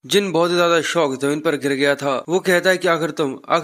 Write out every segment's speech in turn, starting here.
जिन बहुत ही ज्यादा शौक जमीन पर गिर गया था। वो कहता है कि आखिर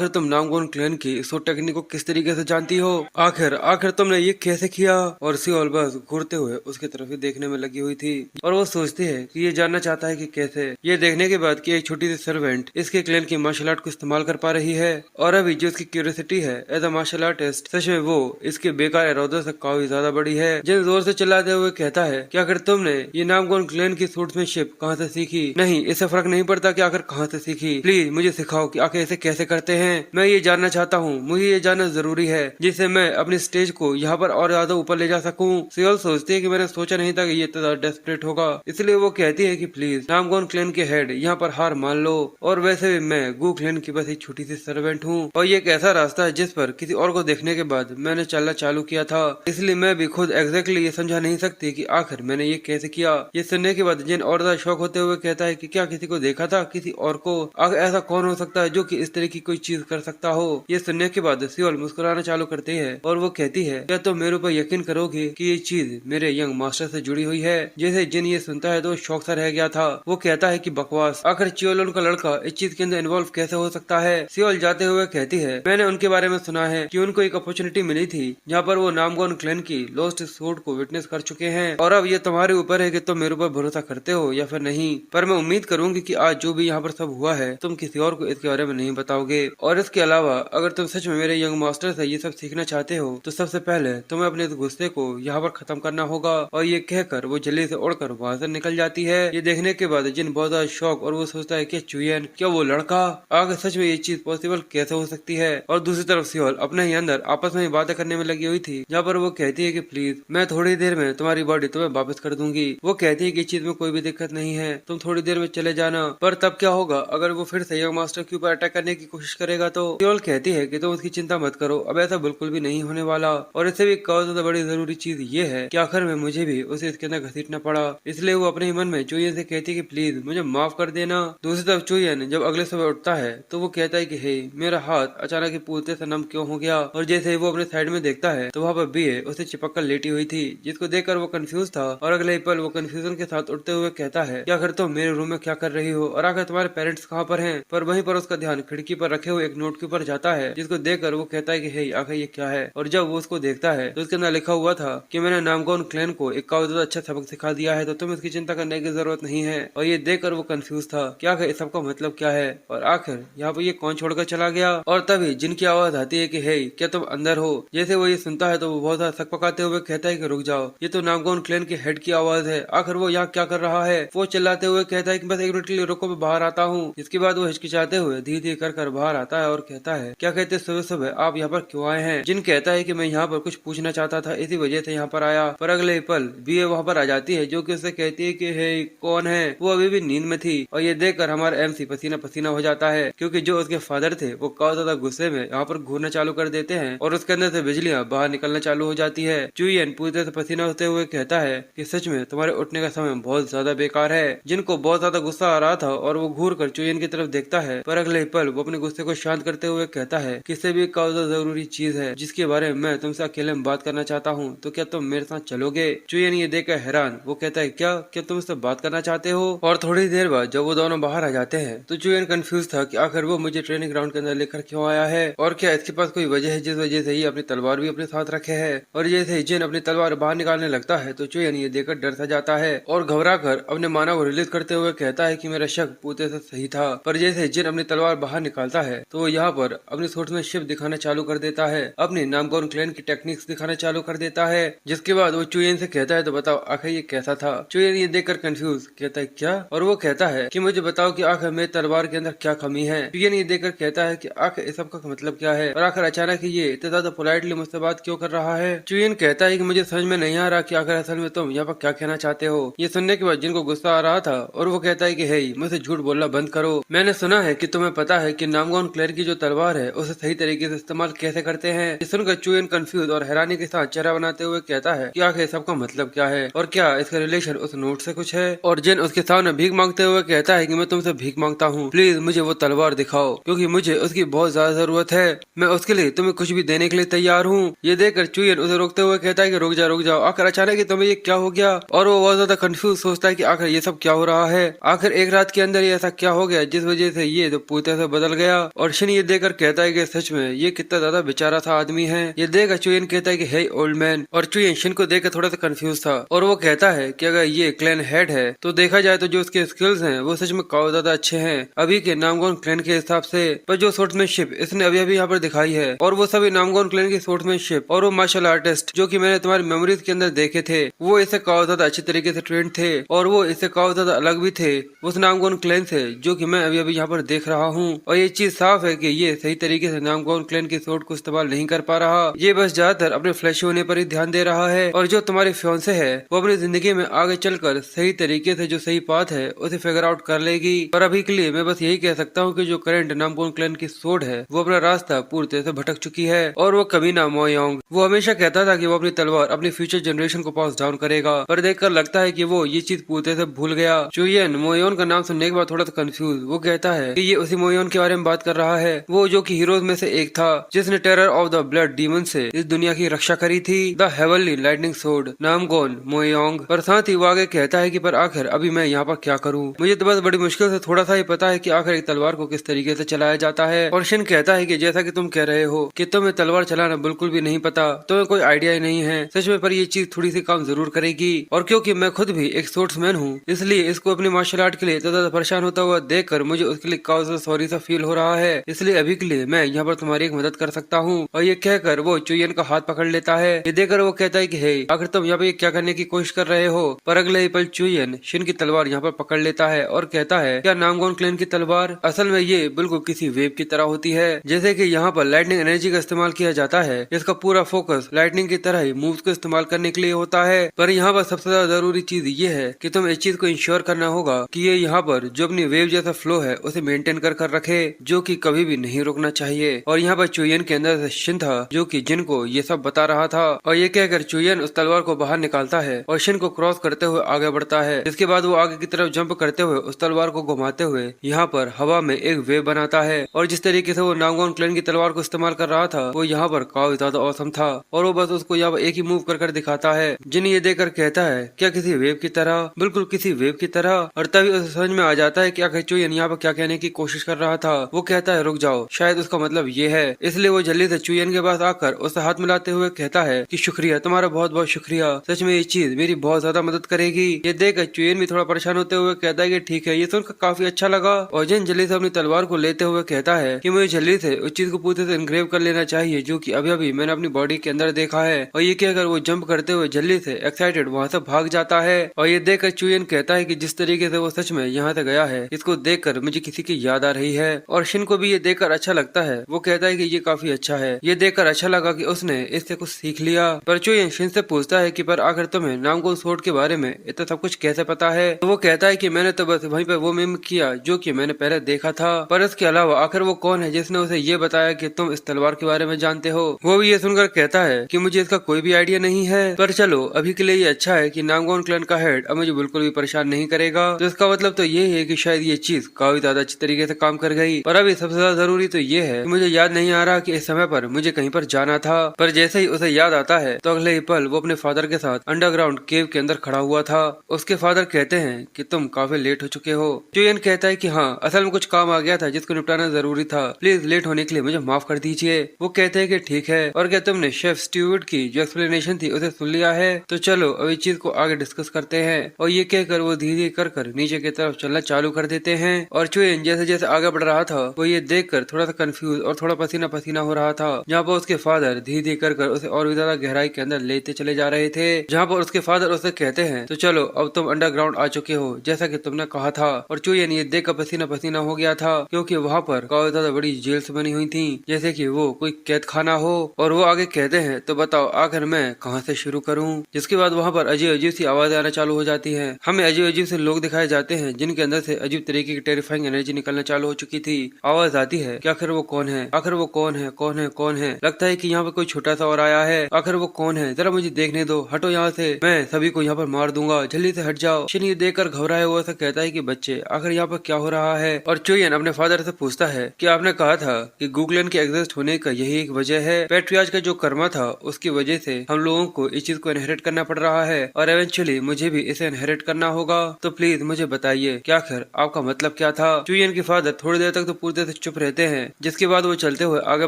तुम नामगोन क्लैन की इस टेक्निक को किस तरीके से जानती हो। आखिर आखिर तुमने ये कैसे किया। और सियोल बस घूरते हुए उसकी तरफ ही देखने में लगी हुई थी और वो सोचती है कि ये जानना चाहता है कि कैसे। ये देखने के बाद कि एक छोटी सी सर्वेंट इसके क्लैन की मार्शल आर्ट को इस्तेमाल कर पा रही है और अभी जो उसकी क्यूरियोसिटी है एज अ मार्शल आर्टिस्ट, सच में वो इसके बेकार इरादों से काफी ज्यादा बड़ी है। जिन जोर से चिल्लाते हुए कहता है कि आखिर तुमने ये नामगोन क्लैन की सूट्समैनशिप कहाँ से सीखी। नहीं, इससे फर्क नहीं पड़ता कि आखिर कहाँ से सीखी, प्लीज मुझे सिखाओ कि आखिर इसे कैसे करते हैं। मैं ये जानना चाहता हूँ, मुझे ये जानना जरूरी है जिससे मैं अपनी स्टेज को यहाँ पर और ज्यादा ऊपर ले जा सकूँ। सियोल सोचती है कि मैंने सोचा नहीं था कि ये इतना डेस्परेट होगा, इसलिए वो कहती है कि प्लीज नामगोन क्लैन के हेड यहाँ पर हार मान लो। और वैसे भी मैं गू क्लैन की बस एक छोटी सी सर्वेंट हूँ और ये एक ऐसा रास्ता है जिस पर किसी और को देखने के बाद मैंने चलना चालू किया था, इसलिए मैं भी खुद एग्जैक्टली ये समझा नहीं सकती कि आखिर मैंने ये कैसे किया। ये सुनने के बाद जिन और ज्यादा शौक होते हुए कहता है कि क्या किसी को देखा था, किसी और को। आखिर ऐसा कौन हो सकता है जो कि इस तरह की कोई चीज कर सकता हो। ये सुनने के बाद सियोल मुस्कुराना चालू करती है और वो कहती है क्या तुम मेरे ऊपर यकीन करोगे कि ये चीज मेरे यंग मास्टर से जुड़ी हुई है। जैसे जिन ये सुनता है तो शौक सा रह गया था। वो कहता है कि बकवास, आखिर चियोलन का लड़का इस चीज के अंदर इन्वॉल्व कैसे हो सकता है। सियोल जाते हुए कहती है मैंने उनके बारे में सुना है कि उनको एक अपॉर्चुनिटी मिली थी जहाँ पर वो नामगोन क्लैन की लॉस्ट सूट को विटनेस कर चुके हैं और अब ये तुम्हारे ऊपर है कि तुम मेरे ऊपर भरोसा करते हो या फिर नहीं। पर मैं उम्मीद करूंगी कि आज जो भी यहाँ पर सब हुआ है तुम किसी और को इसके बारे में नहीं बताओगे। और इसके अलावा अगर तुम सच में मेरे यंग मास्टर से ये सब सीखना चाहते हो तो सबसे पहले तुम्हें अपने इस गुस्से को यहाँ पर खत्म करना होगा। और ये कहकर वो जल्दी से उड़कर वहाँ से निकल जाती है। ये देखने के बाद जिन बहुत ज्यादा शौक और वो सोचता है कि चुयन क्या वो लड़का, आगे सच में ये चीज पॉसिबल कैसे हो सकती है। और दूसरी तरफ सियोल अपने ही अंदर आपस में बातें करने में लगी हुई थी जहाँ पर वो कहती है कि प्लीज मैं थोड़ी देर में तुम्हारी बॉडी तुम्हें वापस कर दूंगी। वो कहती है कि इस चीज में कोई भी दिक्कत नहीं है, तुम थोड़ी देर में चले जाना। पर तब क्या होगा अगर वो फिर से यंग मास्टर के ऊपर अटैक करने की कोशिश करेगा। तो सियोल कहती है कि तुम उसकी चिंता मत करो, अब ऐसा बिल्कुल भी नहीं होने वाला। और इससे भी ज्यादा बड़ी जरूरी चीज ये है कि आखिर में मुझे भी उसे इसके अंदर घसीटना पड़ा, इसलिए वो अपने ही मन में चुयन से कहती है कि प्लीज मुझे माफ कर देना। दूसरी तरफ चुयन जब अगले सुबह उठता है तो वो कहता है कि हे मेरा हाथ अचानक ही पूछते से नम क्यों हो गया। और जैसे ही वो अपने साइड में देखता है तो वहाँ पर बीए उसे चिपक कर लेटी हुई थी, जिसको देखकर वो कंफ्यूज था। और अगले ही पल वो कंफ्यूजन के साथ उठते हुए कहता है कि आखिर तुम मेरे रूम में क्या कर रही हो और आखिर तुम्हारे पेरेंट्स कहाँ पर हैं। पर वहीं पर उसका ध्यान खिड़की पर रखे हुए एक नोट के ऊपर जाता है, जिसको देखकर वो कहता है कि हे आखिर ये क्या है। और जब वो उसको देखता है तो उसके अंदर लिखा हुआ था कि मैंने नामगोन क्लैन को एक काफी ज्यादा अच्छा सबक सिखा दिया है, तो तुम इसकी चिंता करने की जरूरत नहीं है। और ये देखकर वो कंफ्यूज था कि आखिर इस सबका मतलब क्या है और आखिर यहाँ पर ये कौन छोड़कर चला गया। और तभी जिनकी आवाज आती है कि हे क्या तुम अंदर हो। जैसे वो ये सुनता है तो वो बहुत ज्यादा सक पकाते हुए कहता है कि रुक जाओ, ये तो नामगोन क्लैन के हेड की आवाज है, आखिर वो यहाँ क्या कर रहा है। वो चिल्लाते हुए कहता है कि बस एक मिनट के लिए रुको, मैं बाहर आता हूँ। इसके बाद वो हिचकिचाते हुए धीरे धीरे कर बाहर आता है और कहता है क्या कहते सुबह सुबह आप यहाँ पर क्यों आए हैं। जिन कहता है कि मैं यहाँ पर कुछ पूछना चाहता था, इसी वजह से यहाँ पर आया। पर अगले ही पल बीए वहाँ पर आ जाती है जो कि उससे कहती है कि हे कौन है। वो अभी भी नींद में थी और ये देखकर हमारा एमसी पसीना पसीना हो जाता है, क्योंकि जो उसके फादर थे वो काफी ज्यादा गुस्से में यहाँ पर घूरना चालू कर देते हैं और उसके अंदर से बिजलियां बाहर निकलना चालू हो जाती है। चुयन पूरी तरह से पसीना होते हुए कहता है कि सच में तुम्हारे उठने का समय बहुत ज्यादा बेकार है। जिनको बहुत ज्यादा गुस्सा आ रहा था और वो घूर कर चुयन की तरफ देखता है, पर अगले पल वो अपने गुस्से को शांत करते हुए कहता है कि इससे भी एक काफी जरूरी चीज है जिसके बारे में मैं तुमसे अकेले में बात करना चाहता हूँ, तो क्या तुम मेरे साथ चलोगे। चुयन ये देखकर हैरान वो कहता है क्या क्या तुम इससे बात करना चाहते हो। और थोड़ी देर बाद जब वो दोनों बाहर आ जाते हैं तो चुयन कंफ्यूज था कि आखिर वो मुझे ट्रेनिंग ग्राउंड के अंदर लेकर क्यों आया है और क्या इसके पास कोई वजह है जिस वजह से ये अपनी तलवार भी अपने साथ रखे है। और जैसे ही जिन अपनी तलवार बाहर निकालने लगता है तो चुयन ये देखकर डर सा जाता है और घबरा कर अपने माना को रिलीज करते हुए कहता है कि मेरा शक पूते से सही था। पर जैसे जिन अपनी तलवार बाहर निकालता है तो वो यहाँ पर अपनी सोच में शिप दिखाना चालू कर देता है, अपनी नामगोन क्लैन की टेक्निक्स दिखाना चालू कर देता है। जिसके बाद वो चुयन से कहता है तो बताओ आखिर ये कैसा था। चुयन ये देखकर कंफ्यूज कहता है क्या, और वो कहता है कि मुझे बताओ कि आखिर मेरी तलवार के अंदर क्या कमी है। चुयन ये देखकर कहता है कि आखिर इस सब का मतलब क्या है और आखिर अचानक ये इतना ज्यादा पोलाइटली मुझसे बात क्यों कर रहा है। चुयन कहता है कि मुझे समझ में नहीं आ रहा कि आखिर असल में तुम यहाँ पर क्या कहना चाहते हो। ये सुनने के बाद जिनको गुस्सा आ रहा था और वो कहता है कि हे मुझे झूठ बोलना बंद करो, मैंने सुना है कि तुम्हें पता है कि नामगोन क्लैन की जो तलवार है उसे सही तरीके से इस्तेमाल कैसे करते हैं। ये सुनकर चुयन कंफ्यूज और हैरानी के साथ चेहरा बनाते हुए कहता है कि आखिर सबका मतलब क्या है और क्या इसका रिलेशन उस नोट से कुछ है। और जिन उसके सामने भीख मांगते हुए कहता है कि मैं तुमसे भीख मांगता हूँ, प्लीज मुझे वो तलवार दिखाओ क्योंकि मुझे उसकी बहुत ज्यादा जरूरत है, मैं उसके लिए तुम्हें कुछ भी देने के लिए तैयार हूँ। ये देखकर चुयन उसे रोकते हुए कहता है कि रुक जाओ। आखिर अचानक तुम्हें ये क्या हो गया और वो बहुत ज्यादा कंफ्यूज सोचता है कि आखिर ये सब क्या हो रहा है। आखिर एक एक रात के अंदर ही ऐसा क्या हो गया जिस वजह से ये तो पूरी तरह से बदल गया। और शिन ये देखकर कहता है कि सच में ये कितना ज्यादा बेचारा सा आदमी है। ये देखकर चुयन कहता है कि हे ओल्ड मैन। और चुयन शिन को देखकर थोड़ा सा कंफ्यूज था और वो कहता है कि अगर ये क्लैन हेड है तो देखा जाए तो जो उसके स्किल्स हैं वो सच में काफी ज्यादा अच्छे हैं अभी के नामगोन क्लैन के हिसाब से। पर जो स्वॉर्ड्समैनशिप इसने अभी अभी यहाँ पर दिखाई है और वो सभी नामगोन क्लैन की स्वॉर्ड्समैनशिप और वो मार्शल आर्टिस्ट जो कि मैंने तुम्हारी मेमोरीज के अंदर देखे थे वो इससे काफी ज्यादा अच्छी तरीके से ट्रेंड थे और वो इससे काफी ज्यादा अलग भी थे उस नामगोन क्लैन से जो कि मैं अभी अभी यहाँ पर देख रहा हूँ। और ये चीज साफ है कि ये सही तरीके से नामगोन क्लैन की स्वॉर्ड को इस्तेमाल नहीं कर पा रहा। ये बस ज्यादातर अपने फ्लैश होने पर ही ध्यान दे रहा है। और जो तुम्हारी फियांसे है वो अपनी जिंदगी में आगे चलकर सही तरीके से जो सही पाथ है उसे फिगर आउट कर लेगी। पर अभी के लिए मैं बस यही कह सकता हूँ कि जो करंट नामगोन क्लैन की स्वॉर्ड है वो अपना रास्ता पूरी तरह से भटक चुकी है। और वो कमीना मोयोंग वो हमेशा कहता था कि वो अपनी तलवार अपनी फ्यूचर जनरेशन को पास डाउन करेगा पर देखकर लगता है कि वो ये चीज पूरी तरह से भूल गया। चुयन मोयोन का नाम सुनने के बाद थोड़ा सा कंफ्यूज वो कहता है कि ये उसी मोयोन के बारे में बात कर रहा है वो जो कि हीरोज में से एक था जिसने terror of the blood demon से इस दुनिया की रक्षा करी थी द हेवनली लाइटनिंग सोर्ड नामगोन मोयोंग। पर साथ ही वो आगे कहता है कि पर आखिर अभी मैं यहाँ पर क्या करूँ। मुझे तो बस बड़ी मुश्किल से थोड़ा सा ही पता है कि आखिर एक तलवार को किस तरीके से चलाया जाता है। और शिन कहता है कि जैसा कि तुम कह रहे हो कि तुम्हें तलवार चलाना बिल्कुल भी नहीं पता तुम्हें कोई आइडिया ही नहीं है सच में पर ये चीज थोड़ी सी काम जरूर करेगी। और क्योंकि मैं खुद भी एक स्पोर्ट्समैन हूँ इसलिए इसको अपनी मार्शल आर्ट के लिए इतना ज्यादा परेशान होता हुआ देखकर मुझे उसके लिए काफी सॉरी सा फील हो रहा है इसलिए अभी के लिए मैं यहाँ पर तुम्हारी एक मदद कर सकता हूँ। और ये कहकर वो चुयन का हाथ पकड़ लेता है। ये देखकर वो कहता है कि हे आखिर तुम यहाँ पे क्या करने की कोशिश कर रहे हो। पर अगले ही पल चुयन शिन की तलवार यहाँ पर पकड़ लेता है और कहता है क्या नामगोन क्लैन की तलवार असल में ये बिल्कुल किसी वेव की तरह होती है जैसे कि यहाँ पर लाइटनिंग एनर्जी का इस्तेमाल किया जाता है इसका पूरा फोकस लाइटनिंग की तरह ही मूव्स को इस्तेमाल करने के लिए होता है। पर यहाँ पर सबसे ज्यादा जरूरी चीज ये है कि तुम इस चीज को इंश्योर करना होगा कि ये यहाँ पर जो अपनी वेव जैसा फ्लो है उसे मेंटेन कर रखे जो कि कभी भी नहीं रुकना चाहिए। और यहाँ पर चुयन के अंदर से शिन था जो कि जिन को ये सब बता रहा था। और ये कहकर चुयन उस तलवार को बाहर निकालता है और शिन को क्रॉस करते हुए आगे बढ़ता है। इसके बाद वो आगे की तरफ जंप करते हुए उस तलवार को घुमाते हुए यहाँ पर हवा में एक वेव बनाता है। और जिस तरीके से वो नामगोन क्लैन की तलवार को इस्तेमाल कर रहा था वो यहाँ पर काफी ज्यादा औसम था और वो बस उसको यहाँ पर एक ही मूव कर दिखाता है। जिन ये देखकर कहता है क्या किसी वेव की तरह बिल्कुल किसी वेव की तरह। और तभी उसे समझ में आ जाता है कि आखिर चुयन यहाँ पर क्या कहने की कोशिश कर रहा था। वो कहता है रुक जाओ शायद उसका मतलब ये है। इसलिए वो जल्दी से चुयन के पास आकर उससे हाथ मिलाते हुए कहता है कि शुक्रिया तुम्हारा बहुत बहुत शुक्रिया सच में ये चीज मेरी बहुत ज्यादा मदद करेगी। ये देखकर चुयन भी थोड़ा परेशान होते हुए कहता है कि ठीक है ये सुनकर काफी अच्छा लगा। और जिन जल्दी से अपनी तलवार को लेते हुए कहता है कि मुझे जल्दी से उस चीज को पूरे से इनग्रेव कर लेना चाहिए जो कि अभी अभी मैंने अपनी बॉडी के अंदर देखा है। और ये कहकर वो जंप करते हुए जल्दी से एक्साइटेड वहाँ से भाग जाता है। और ये देखकर चुयन कहता है कि जिस तरीके से वो सच में यहाँ से गया है इसको देखकर मुझे किसी की याद आ रही है। और शिन को भी ये देखकर अच्छा लगता है। वो कहता है कि ये काफी अच्छा है। ये देखकर अच्छा लगा कि उसने इससे कुछ सीख लिया। पर चुयन शिन से पूछता है कि पर आखिर तुम्हें नामगोन स्वॉर्ड के बारे में इतना सब कुछ कैसे पता है। तो वो कहता है कि मैंने तो बस वहीं पे वो मिम किया जो कि मैंने पहले देखा था। पर इसके अलावा आखिर वो कौन है जिसने उसे ये बताया कि तुम इस तलवार के बारे में जानते हो। वो भी ये सुनकर कहता है कि मुझे इसका कोई भी आइडिया नहीं है। पर चलो अभी के लिए ये अच्छा है कि नामगोन क्लैन का हेड अब मुझे बिल्कुल भी परेशान नहीं करेगा। तो इसका मतलब तो ये है कि शायद ये चीज काफी ज्यादा अच्छी तरीके से काम कर गई। पर अभी सबसे ज्यादा जरूरी तो ये है कि मुझे याद नहीं आ रहा कि इस समय पर मुझे कहीं पर जाना था। पर जैसे ही उसे याद आता है तो अगले ही पल वो अपने फादर के साथ अंडरग्राउंड केव के अंदर खड़ा हुआ था। उसके फादर कहते हैं कि तुम काफी लेट हो चुके हो। चुयन कहता है कि हाँ असल में कुछ काम आ गया था जिसको निपटाना जरूरी था, प्लीज लेट होने के लिए मुझे माफ कर दीजिए। वो कहते हैं कि ठीक है। और क्या तुमने शेफ स्टीवर्ट की जो एक्सप्लेनेशन थी उसे सुन लिया है? तो चलो अब इस चीज को आगे डिस्कस करते हैं। और ये कहकर वो धीरे कर नीचे की तरफ चलना चालू कर देते हैं। और चुयन जैसे जैसे आगे बढ़ रहा था वो ये देखकर थोड़ा सा कंफ्यूज और थोड़ा पसीना पसीना हो रहा था। जहाँ पर उसके फादर धीरे कर उसे और भी ज्यादा गहराई के अंदर लेते चले जा रहे थे। जहाँ पर उसके फादर उसे कहते हैं तो चलो अब तुम अंडरग्राउंड आ चुके हो जैसा कि तुमने कहा था। और चुयन ये देखकर पसीना पसीना हो गया था क्योंकि वहाँ पर काफी ज्यादा बड़ी जेल्स बनी हुई थी जैसे कि वो कोई कैद खाना हो। और वो आगे कहते हैं तो बताओ आखिर मैं कहाँ से शुरू करूँ। जिसके बाद वहाँ पर अजीब अजीब सी आवाजें आना चालू हो जाती है। हमें अजीब अजीब से लोग दिखाए जाते हैं जिनके अंदर से अजीब तरीके की टेरिफाइंग एनर्जी निकलना चालू हो चुकी थी। आवाज आती है कि आखिर वो कौन है, आखिर वो कौन है, कौन है, कौन है। लगता है कि यहाँ पर कोई छोटा सा और आया है। आखिर वो कौन है, जरा मुझे देखने दो, हटो यहाँ से, मैं सभी को यहाँ पर मार दूंगा, जल्दी से हट जाओ। शिन ये देखकर घबराया हुआ सा कहता है कि बच्चे आखिर यहाँ पर क्या हो रहा है। और चुयन अपने फादर से पूछता है कि आपने कहा था कि गूगलन के एग्जिस्ट होने का यही एक वजह है। पैट्रियार्च का जो कर्मा था उसकी वजह से हम लोगों को इस चीज को इनहेरिट करना पड़ रहा है और एवेंचुअली मुझे भी इसे इनहेरिट करना होगा। तो प्लीज मुझे बताइए बताइए कि आखिर आपका मतलब क्या था। चुयन के फादर थोड़ी देर तक तो पूरी तरह से चुप रहते हैं, जिसके बाद वो चलते हुए आगे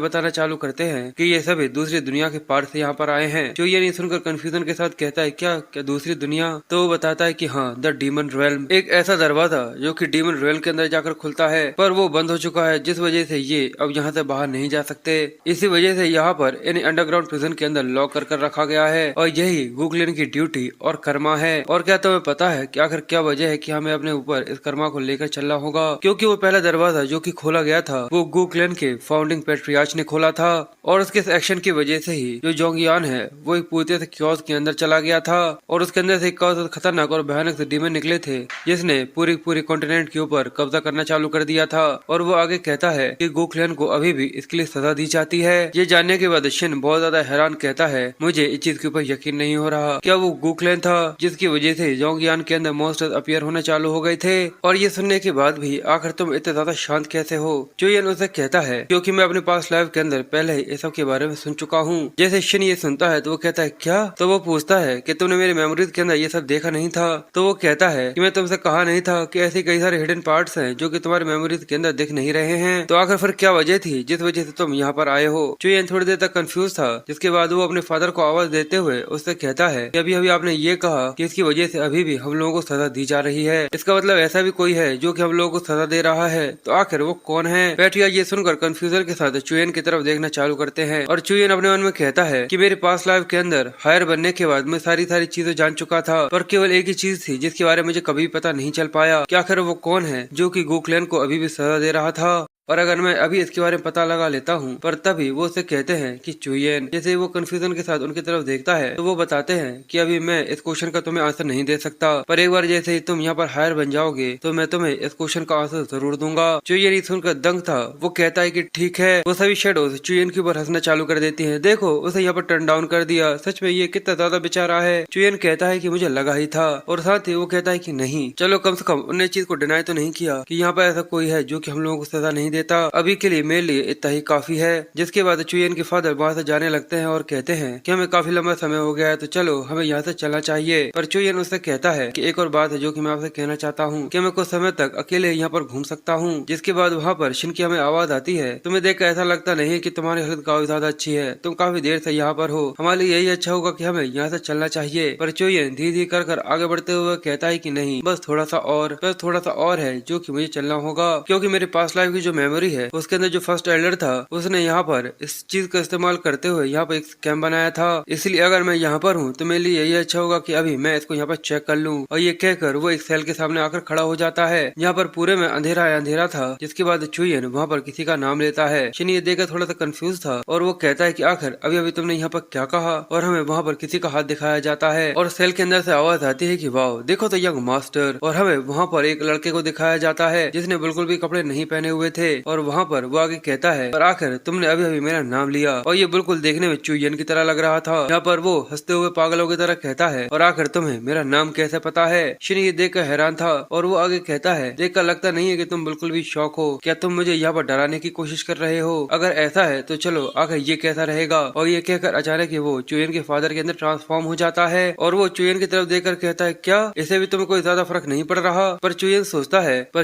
बताना चालू करते हैं कि ये सभी दूसरी दुनिया के पार से यहाँ पर आए हैं। चुयन ये सुनकर कंफ्यूजन के साथ कहता है क्या क्या दूसरी दुनिया? तो वो बताता है कि हाँ, द डीमन रेल्म, एक ऐसा दरवाजा जो कि डीमन रेल्म के अंदर जाकर खुलता है, पर वो बंद हो चुका है, जिस वजह से ये अब यहाँ से बाहर नहीं जा सकते। इसी वजह से यहाँ पर इन्हें अंडरग्राउंड प्रिजन के अंदर लॉक कर रखा गया है और यही गुगलिन की ड्यूटी और कर्मा है। और क्या तुम्हें पता है कि आखिर क्या वजह है कि हमें अपने ऊपर इस कर्मा को लेकर चलना होगा? क्योंकि वो पहला दरवाजा जो कि खोला गया था वो गुगलिन के फाउंडिंग पेट्रियार्च ने खोला था, और उसके इस एक्शन की वजह से ही जो जोंगियान है वो एक पूरी तरह से क्योस के अंदर चला गया था, और उसके अंदर से एक खतरनाक और भयानक से डीमन निकले थे, जिसने पूरी कॉन्टिनेंट के ऊपर कब्जा करना चालू कर दिया था। और वो आगे कहता है कि गुगलिन को अभी भी इसके लिए सजा दी जाती है। ये जानने के बाद शिन बहुत ज्यादा हैरान कहता है, मुझे इस चीज के ऊपर यकीन नहीं हो रहा, क्या वो गुगलिन था जिसकी वजह से जोंगियान के अंदर मॉन्स्टर्स अपीयर होना चालू हो गए थे? और ये सुनने के बाद भी आखिर तुम इतने ज्यादा शांत कैसे हो? चुयन उसे कहता है क्योंकि मैं अपने पास लाइफ के अंदर पहले ही इस सब के बारे में सुन चुका हूँ। जैसे शिन ये सुनता है तो वो कहता है क्या? तो वो पूछता है कि तुमने मेरी मेमोरीज के अंदर ये सब देखा नहीं था? तो वो कहता है कि मैं तुमसे कहा नहीं था कि ऐसे कई सारे हिडन पार्ट्स हैं जो कि तुम्हारे मेमोरीज के अंदर दिख नहीं रहे हैं? तो आखिर फिर क्या वजह थी जिस वजह से तुम यहाँ पर आए हो? चुयन थोड़ी देर तक कंफ्यूज था, जिसके बाद वो अपने फादर को आवाज देते हुए उससे कहता है कि अभी अभी आपने ये कहा कि इसकी वजह से अभी भी हम लोगों को सजा दी जा रही है, इसका मतलब ऐसा भी कोई है जो कि हम लोगों को सजा दे रहा है, तो आखिर वो कौन है? पेट्रिया ये सुनकर कंफ्यूजन के साथ चुयन की तरफ देखना चालू करते हैं, और चुयन अपने मन में कहता है कि मेरे पास लाइफ के अंदर हायर बनने के बाद मैं सारी चीजें जान चुका था, पर केवल एक ही चीज थी जिसके बारे में मुझे कभी पता नहीं चल पाया कि आखिर वो कौन है जो कि गुगलिन को अभी भी सजा दे रहा था। और अगर मैं अभी इसके बारे में पता लगा लेता हूँ, पर तभी वो उसे कहते हैं कि चुयन, जैसे वो कंफ्यूजन के साथ उनकी तरफ देखता है तो वो बताते हैं कि अभी मैं इस क्वेश्चन का तुम्हें आंसर नहीं दे सकता, पर एक बार जैसे ही तुम यहाँ पर हायर बन जाओगे तो मैं तुम्हें इस क्वेश्चन का आंसर जरूर दूंगा। चुयन सुनकर दंग था, वो कहता है कि ठीक है। वो सभी शेडोज चुयन के ऊपर हंसना चालू कर देती है, देखो उसे यहाँ पर टर्न डाउन कर दिया, सच में ये कितना ज्यादा बेचारा है। चुयन कहता है कि मुझे लगा ही था, और साथ ही वो कहता है कि नहीं, चलो कम से कम उन्हें चीज को डिनाई तो नहीं किया कि यहाँ पर ऐसा कोई है जो कि हम लोगों को सजा नहीं देता, अभी के लिए मेरे लिए इतना ही काफी है। जिसके बाद चुयन के फादर वहाँ से जाने लगते हैं और कहते हैं कि हमें काफी लंबा समय हो गया है, तो चलो हमें यहाँ से चलना चाहिए। पर चुयन उससे कहता है कि एक और बात है जो कि मैं आपसे कहना चाहता हूँ कि मैं कुछ समय तक अकेले यहाँ पर घूम सकता हूँ। जिसके बाद वहाँ पर शिन की हमें आवाज आती है, तुम्हें देख कर ऐसा लगता नहीं है कि तुम्हारी हालत काफी ज्यादा अच्छी है, तुम काफी देर से यहाँ पर हो, हमारे लिए यही अच्छा होगा कि हमें यहाँ से चलना चाहिए। पर चुयन धीरे धीरे कर आगे बढ़ते हुए कहता है कि नहीं, बस थोड़ा सा और है जो कि मुझे चलना होगा, क्योंकि मेरे पास लाइफ की जो मेमोरी है उसके अंदर जो फर्स्ट एल्डर था उसने यहाँ पर इस चीज का इस्तेमाल करते हुए यहाँ पर एक स्कैम बनाया था, इसलिए अगर मैं यहाँ पर हूँ तो मेरे लिए यही अच्छा होगा कि अभी मैं इसको यहाँ पर चेक कर लूँ। और ये कहकर वो एक सेल के सामने आकर खड़ा हो जाता है, यहाँ पर पूरे में अंधेरा था। जिसके बाद चुयन वहाँ पर किसी का नाम लेता है। शिन ये देखकर थोड़ा सा कंफ्यूज था, और वो कहता है कि आखिर अभी अभी तुमने यहाँ पर क्या कहा, और हमें वहाँ पर किसी का हाथ दिखाया जाता है, और सेल के अंदर से आवाज आती है कि वाह देखो तो यंग मास्टर, और हमें वहाँ पर एक लड़के को दिखाया जाता है जिसने बिल्कुल भी कपड़े नहीं पहने हुए थे। और वहाँ पर वो आगे कहता है, पर आखिर तुमने अभी अभी मेरा नाम लिया, और ये बिल्कुल देखने में चुयन की तरह लग रहा था। यहाँ पर वो हंसते हुए पागलों की तरह कहता है, और आखिर तुम्हें मेरा नाम कैसे पता है? शिन ये देखकर हैरान था, और वो आगे कहता है, देखकर लगता नहीं है कि तुम बिल्कुल भी शौक हो, क्या तुम मुझे यहाँ पर डराने की कोशिश कर रहे हो? अगर ऐसा है तो चलो आखिर ये कैसा रहेगा? और ये कहकर अचानक ही वो चुयन के फादर के अंदर ट्रांसफॉर्म हो जाता है, और वो चुयन की तरफ देखकर कहता है, क्या इसे भी तुम्हें कोई ज्यादा फर्क नहीं पड़ रहा? पर